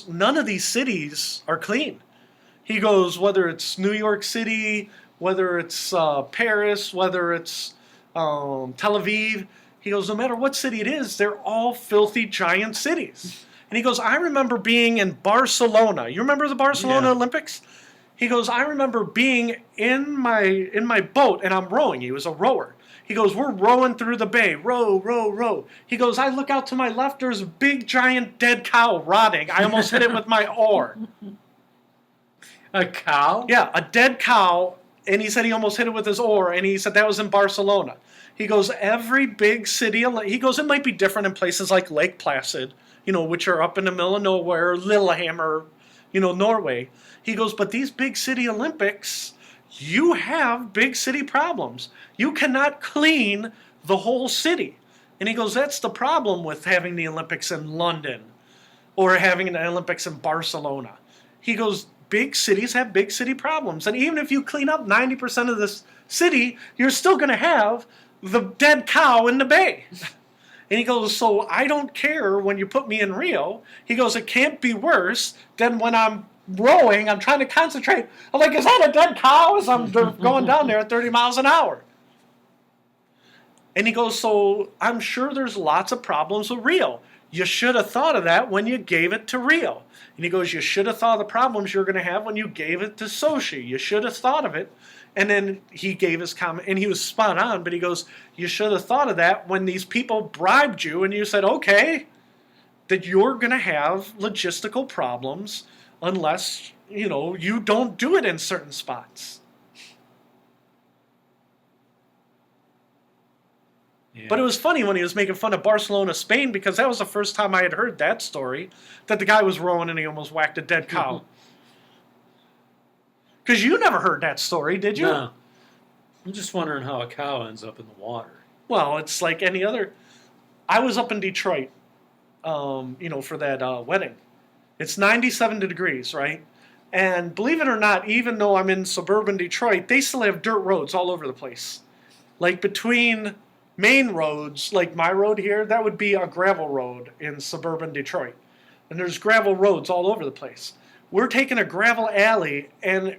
none of these cities are clean. He goes, whether it's New York City, whether it's Paris, whether it's Tel Aviv. He goes, no matter what city it is, they're all filthy giant cities. And he goes, I remember being in Barcelona. You remember the Barcelona Yeah. Olympics? He goes, I remember being in my boat and I'm rowing. He was a rower. He goes, we're rowing through the bay, row, row, row. He goes, I look out to my left, there's a big giant dead cow rotting. I almost hit it with my oar. A cow? Yeah, a dead cow, and he said he almost hit it with his oar, and he said that was in Barcelona. He goes, every big city, he goes, it might be different in places like Lake Placid, which are up in the middle of nowhere, Lillehammer, Norway. He goes, but these big city Olympics, you have big city problems. You cannot clean the whole city. And he goes, that's the problem with having the Olympics in London or having the Olympics in Barcelona. He goes, big cities have big city problems. And even if you clean up 90% of this city, you're still going to have the dead cow in the bay. And he goes, so I don't care when you put me in Rio. He goes, it can't be worse than when I'm rowing, I'm trying to concentrate. I'm like, is that a dead cow as I'm going down there at 30 miles an hour? And he goes, so I'm sure there's lots of problems with Rio. You should have thought of that when you gave it to Rio. And he goes, you should have thought of the problems you're going to have when you gave it to Sochi. You should have thought of it. And then he gave his comment, and he was spot on, but he goes, you should have thought of that when these people bribed you, and you said, okay, that you're going to have logistical problems unless, you don't do it in certain spots. Yeah. But it was funny when he was making fun of Barcelona, Spain, because that was the first time I had heard that story, that the guy was rowing and he almost whacked a dead cow. Because you never heard that story, did you? No. I'm just wondering how a cow ends up in the water. Well, it's like any other. I was up in Detroit, for that wedding. It's 97 degrees, right? And believe it or not, even though I'm in suburban Detroit, they still have dirt roads all over the place. Like between main roads, like my road here, that would be a gravel road in suburban Detroit. And there's gravel roads all over the place. We're taking a gravel alley, and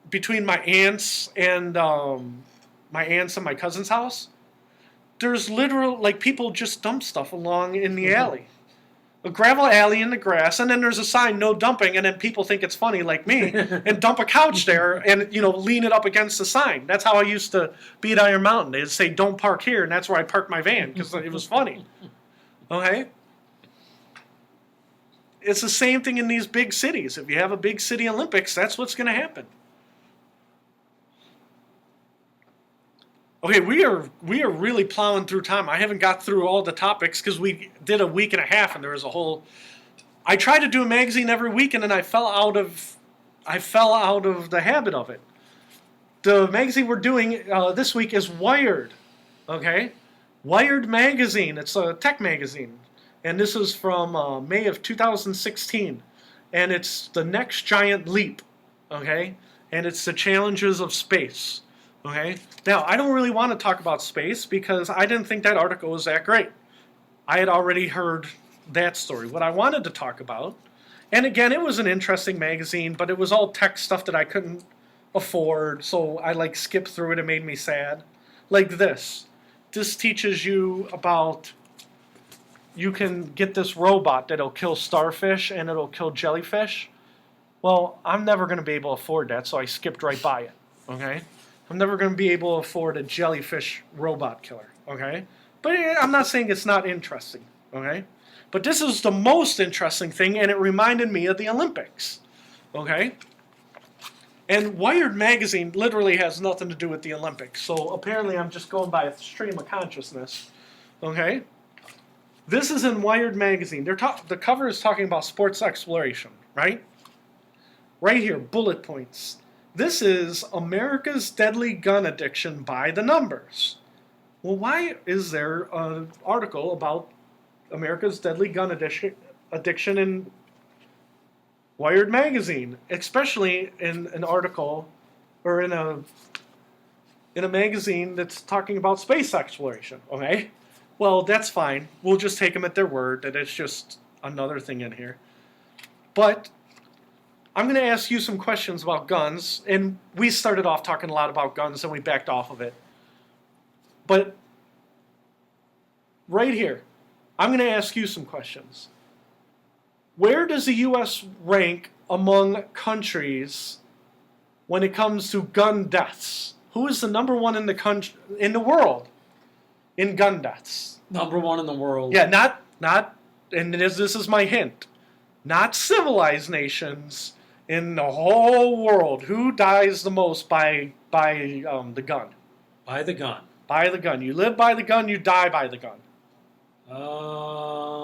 between my aunts and my cousin's house, there's literal, like, people just dump stuff along in the alley. A gravel alley in the grass, and then there's a sign, no dumping, and then people think it's funny, like me, and dump a couch there and, lean it up against the sign. That's how I used to be at Iron Mountain. They'd say, don't park here, and that's where I parked my van, because it was funny. Okay? It's the same thing in these big cities. If you have a big city Olympics, that's what's going to happen. Okay, we are really plowing through time. I haven't got through all the topics because we did a week and a half, and there was a whole. I tried to do a magazine every week, and then I fell out of the habit of it. The magazine we're doing this week is Wired. Okay, Wired magazine. It's a tech magazine, and this is from May of 2016, and it's the next giant leap. Okay, and it's the challenges of space. Okay. Now, I don't really want to talk about space because I didn't think that article was that great. I had already heard that story. What I wanted to talk about, and again, it was an interesting magazine, but it was all tech stuff that I couldn't afford, so I skipped through it. It made me sad. Like this. This teaches you about, you can get this robot that'll kill starfish and it'll kill jellyfish. Well, I'm never going to be able to afford that, so I skipped right by it. Okay. I'm never going to be able to afford a jellyfish robot killer, okay? But I'm not saying it's not interesting, okay? But this is the most interesting thing, and it reminded me of the Olympics, okay? And Wired magazine literally has nothing to do with the Olympics, so apparently I'm just going by a stream of consciousness, okay? This is in Wired magazine. The cover is talking about sports exploration, right? Right here, bullet points. This is America's Deadly Gun Addiction by the numbers. Well, why is there an article about America's Deadly Gun Addiction in Wired magazine, especially in an article or in a magazine that's talking about space exploration? Okay, well, that's fine. We'll just take them at their word that it's just another thing in here. But I'm going to ask you some questions about guns, and we started off talking a lot about guns, and we backed off of it. But right here, I'm going to ask you some questions. Where does the U.S. rank among countries when it comes to gun deaths? Who is the number one in the world in gun deaths? Number one in the world. Yeah, not, and this is my hint. Not civilized nations in the whole world. Who dies the most by the gun? By the gun. By the gun. You live by the gun. You die by the gun.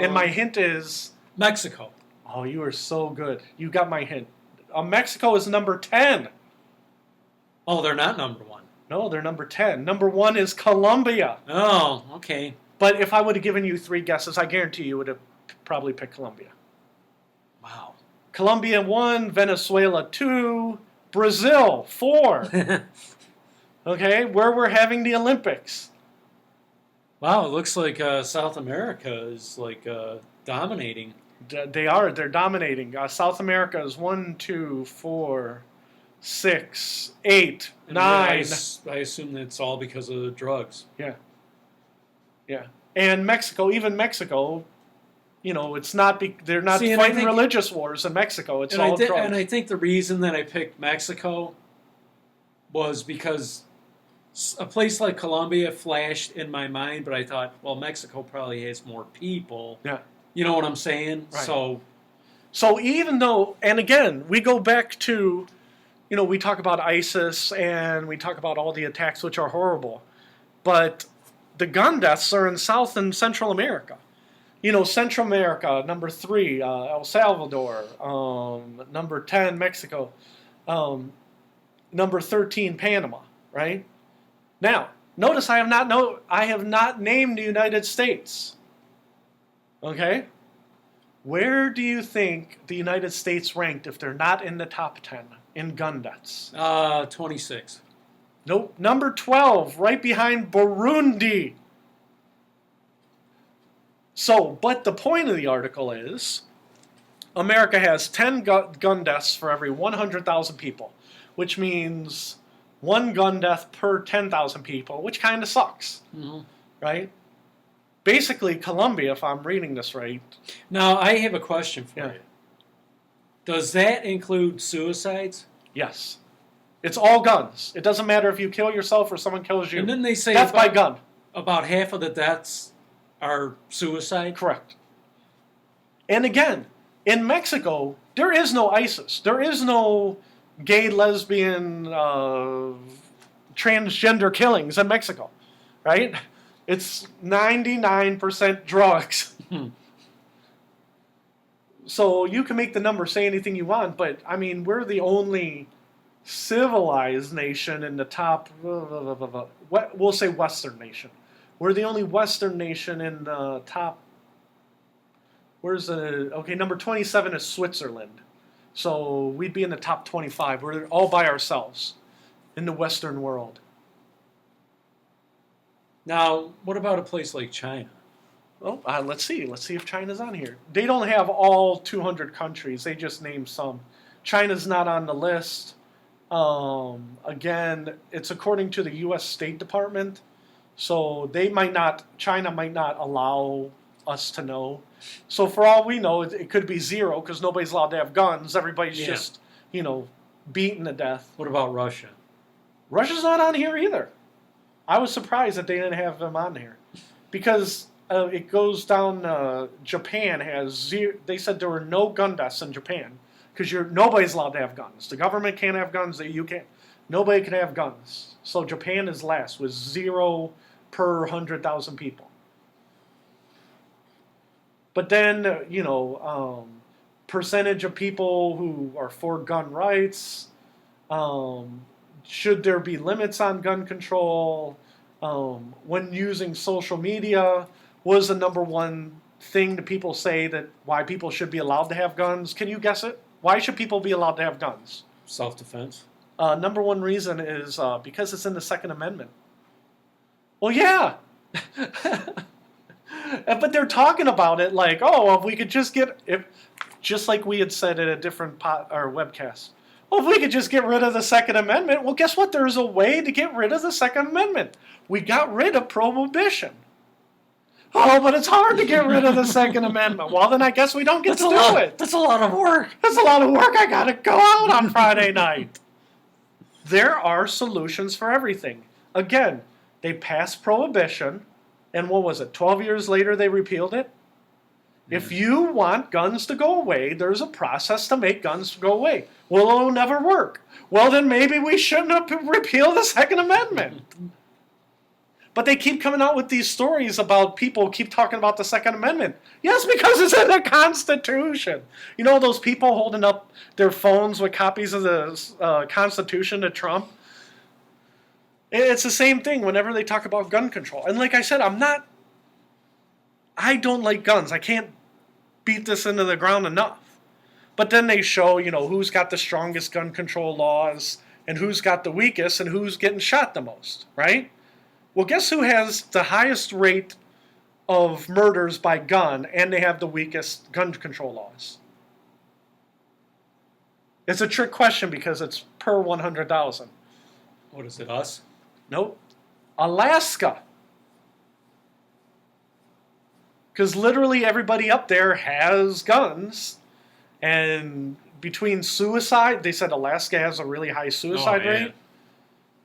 And my hint is Mexico. Oh, you are so good. You got my hint. Mexico is number 10. Oh, they're not number one. No, they're number 10. Number 1 is Colombia. Oh, okay. But if I would have given you 3 guesses, I guarantee you would have probably picked Colombia. Wow. Colombia 1, Venezuela 2, Brazil 4. Okay, where we're having the Olympics. Wow, it looks like South America is dominating. They're dominating. South America is 1, 2, 4, 6, 8, And 9. I assume that's all because of the drugs. Yeah. And Mexico, even Mexico, it's not. They're not fighting religious wars in Mexico. It's all drugs. And I think the reason that I picked Mexico was because a place like Colombia flashed in my mind, but I thought, well, Mexico probably has more people. Yeah. You know what I'm saying? Right. So even though, and again, we go back to, we talk about ISIS and we talk about all the attacks, which are horrible, but the gun deaths are in South and Central America. Central America, number 3, El Salvador, number 10, Mexico, number 13, Panama, right? Now, notice I have not named the United States. Okay? Where do you think the United States ranked if they're not in the top 10 in gun deaths? 26. Nope. Number 12, right behind Burundi. So, but the point of the article is, America has 10 gun deaths for every 100,000 people, which means 1 gun death per 10,000 people, which kind of sucks, right? Basically, Colombia, if I'm reading this right. Now, I have a question for you. Does that include suicides? Yes. It's all guns. It doesn't matter if you kill yourself or someone kills you. And then they say death by gun. About half of the deaths are suicide? Correct. And again, in Mexico, there is no ISIS. There is no gay, lesbian, transgender killings in Mexico, right? It's 99% drugs. So you can make the number say anything you want, but I mean, we're the only civilized nation in the top, we'll say Western nation. We're the only Western nation in the top, number 27 is Switzerland. So we'd be in the top 25. We're all by ourselves in the Western world. Now, what about a place like China? Well, let's see. Let's see if China's on here. They don't have all 200 countries. They just named some. China's not on the list. Again, it's according to the U.S. State Department. So China might not allow us to know. So for all we know, it could be 0 because nobody's allowed to have guns. Everybody's just, beaten to death. What about Russia? Russia's not on here either. I was surprised that they didn't have them on here. Because it goes down, Japan has 0. They said there were no gun deaths in Japan. Because nobody's allowed to have guns. The government can't have guns. You can't. Nobody can have guns. So Japan is last with 0 per 100,000 people. But then, percentage of people who are for gun rights, should there be limits on gun control, when using social media, was the number one thing that people say that why people should be allowed to have guns. Can you guess it? Why should people be allowed to have guns? Self-defense. Number one reason is because it's in the Second Amendment. Well, yeah. But they're talking about it like, if we could just get... just like we had said at a different webcast. Well, if we could just get rid of the Second Amendment, well, guess what? There's a way to get rid of the Second Amendment. We got rid of prohibition. Oh, but it's hard to get rid of the Second Amendment. Well, then I guess we don't get to do it. That's a lot of work. That's a lot of work. I got to go out on Friday night. There are solutions for everything. Again, they passed prohibition, and what was it, 12 years later they repealed it? If you want guns to go away, there's a process to make guns go away. Well, it'll never work. Well, then maybe we shouldn't have repealed the Second Amendment. But they keep coming out with these stories about people keep talking about the Second Amendment. Yes, because it's in the Constitution. You know those people holding up their phones with copies of the Constitution to Trump? It's the same thing whenever they talk about gun control. And like I said, I don't like guns. I can't beat this into the ground enough. But then they show, who's got the strongest gun control laws and who's got the weakest and who's getting shot the most, right? Well, guess who has the highest rate of murders by gun and they have the weakest gun control laws? It's a trick question because it's per 100,000. What is it, us? Nope. Alaska. Because literally everybody up there has guns. And between suicide, they said Alaska has a really high suicide rate.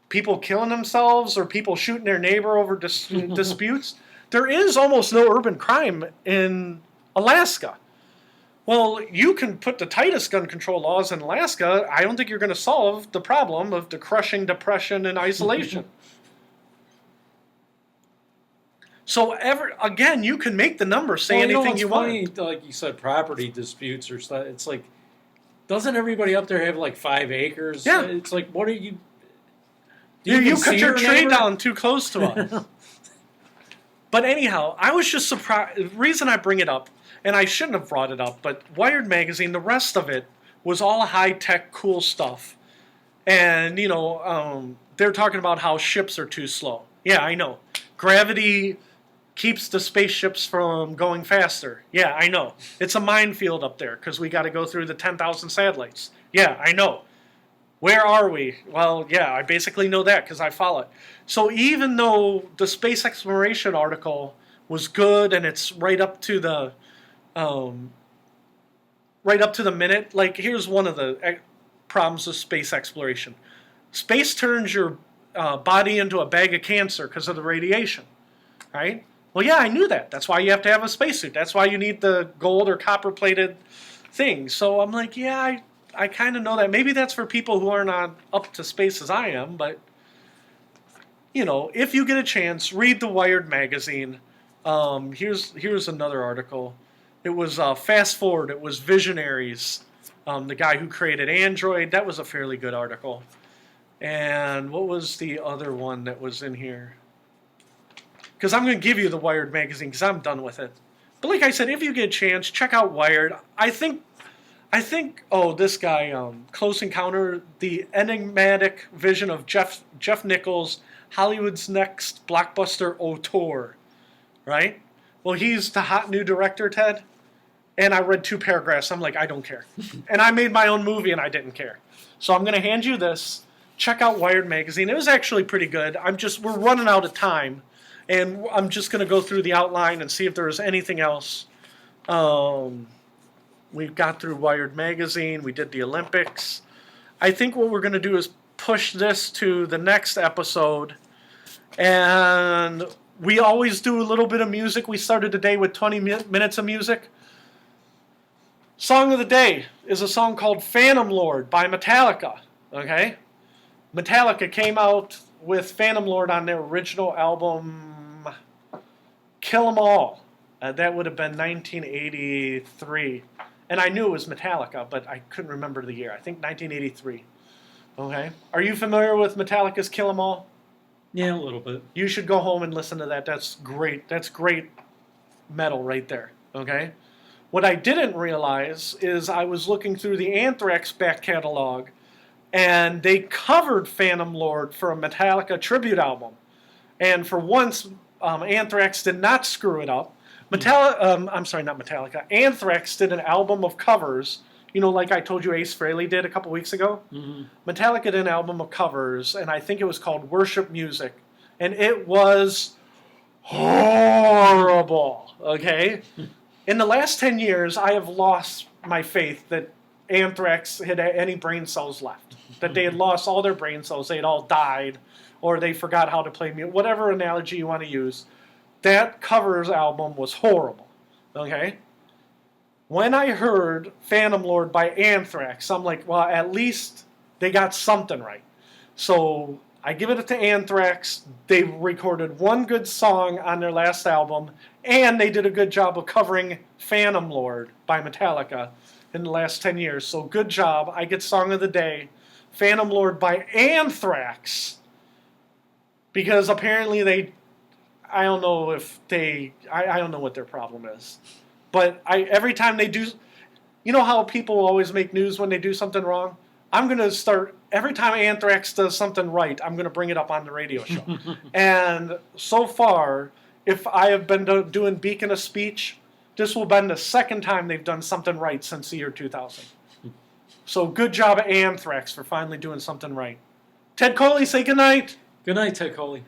People killing themselves or people shooting their neighbor over disputes. There is almost no urban crime in Alaska. Well, you can put the tightest gun control laws in Alaska. I don't think you're going to solve the problem of the crushing depression and isolation. So, again, you can make the numbers say anything you want. Funny, like you said, property disputes or stuff. It's like, doesn't everybody up there have like 5 acres? Yeah. It's like, what are you... You cut your tree down too close to us. But anyhow, I was just surprised. The reason I bring it up, and I shouldn't have brought it up, but Wired Magazine, the rest of it was all high-tech, cool stuff. And, they're talking about how ships are too slow. Yeah, I know. Gravity keeps the spaceships from going faster. Yeah, I know. It's a minefield up there because we got to go through the 10,000 satellites. Yeah, I know. Where are we? Well, yeah, I basically know that because I follow it. So even though the space exploration article was good and it's right up to the minute, like here's one of the problems with space exploration. Space turns your body into a bag of cancer because of the radiation, right? Well, yeah, I knew that. That's why you have to have a spacesuit. That's why you need the gold or copper-plated thing. So I'm like, yeah, I kind of know that. Maybe that's for people who aren't up to space as I am, but, if you get a chance, read the Wired magazine. Here's another article. It was Fast Forward. It was Visionaries, the guy who created Android. That was a fairly good article. And what was the other one that was in here? Because I'm going to give you the Wired magazine because I'm done with it. But like I said, if you get a chance, check out Wired. I think, this guy, Close Encounter, the enigmatic vision of Jeff Nichols, Hollywood's next blockbuster auteur, right? Well, he's the hot new director, Ted. And I read 2 paragraphs. I'm like, I don't care. And I made my own movie and I didn't care. So I'm going to hand you this. Check out Wired magazine. It was actually pretty good. We're running out of time. And I'm just going to go through the outline and see if there's anything else. We've got through Wired magazine. We did the Olympics. I think what we're going to do is push this to the next episode. And we always do a little bit of music. We started today with 20 minutes of music. Song of the day is a song called Phantom Lord by Metallica. Okay? Metallica came out with Phantom Lord on their original album, Kill 'Em All. That would have been 1983. And I knew it was Metallica, but I couldn't remember the year. I think 1983. Okay? Are you familiar with Metallica's Kill 'Em All? Yeah, a little bit. You should go home and listen to that. That's great. That's great metal right there. Okay? What I didn't realize is I was looking through the Anthrax back catalog, and they covered Phantom Lord for a Metallica tribute album. And for once, Anthrax did not screw it up. I'm sorry, not Metallica. Anthrax did an album of covers. You know, like I told you Ace Frehley did a couple weeks ago? Mm-hmm. Metallica did an album of covers, and I think it was called Worship Music. And it was horrible, okay? In the last 10 years, I have lost my faith that Anthrax had any brain cells left. That they had lost all their brain cells, they had all died, or they forgot how to play music, whatever analogy you want to use. That covers album was horrible, okay? When I heard Phantom Lord by Anthrax, I'm like, well, at least they got something right. So I give it to Anthrax. They recorded one good song on their last album, and they did a good job of covering Phantom Lord by Metallica in the last 10 years. So good job. I get Song of the Day, Phantom Lord by Anthrax, because apparently I don't know if I don't know what their problem is. But every time they do, you know how people always make news when they do something wrong? I'm going to start, every time Anthrax does something right, I'm going to bring it up on the radio show. And so far, if I have been doing Beacon of Speech, this will have been the second time they've done something right since the year 2000. So good job, Anthrax, for finally doing something right. Ted Coley, say goodnight. Good night, Ted Coley.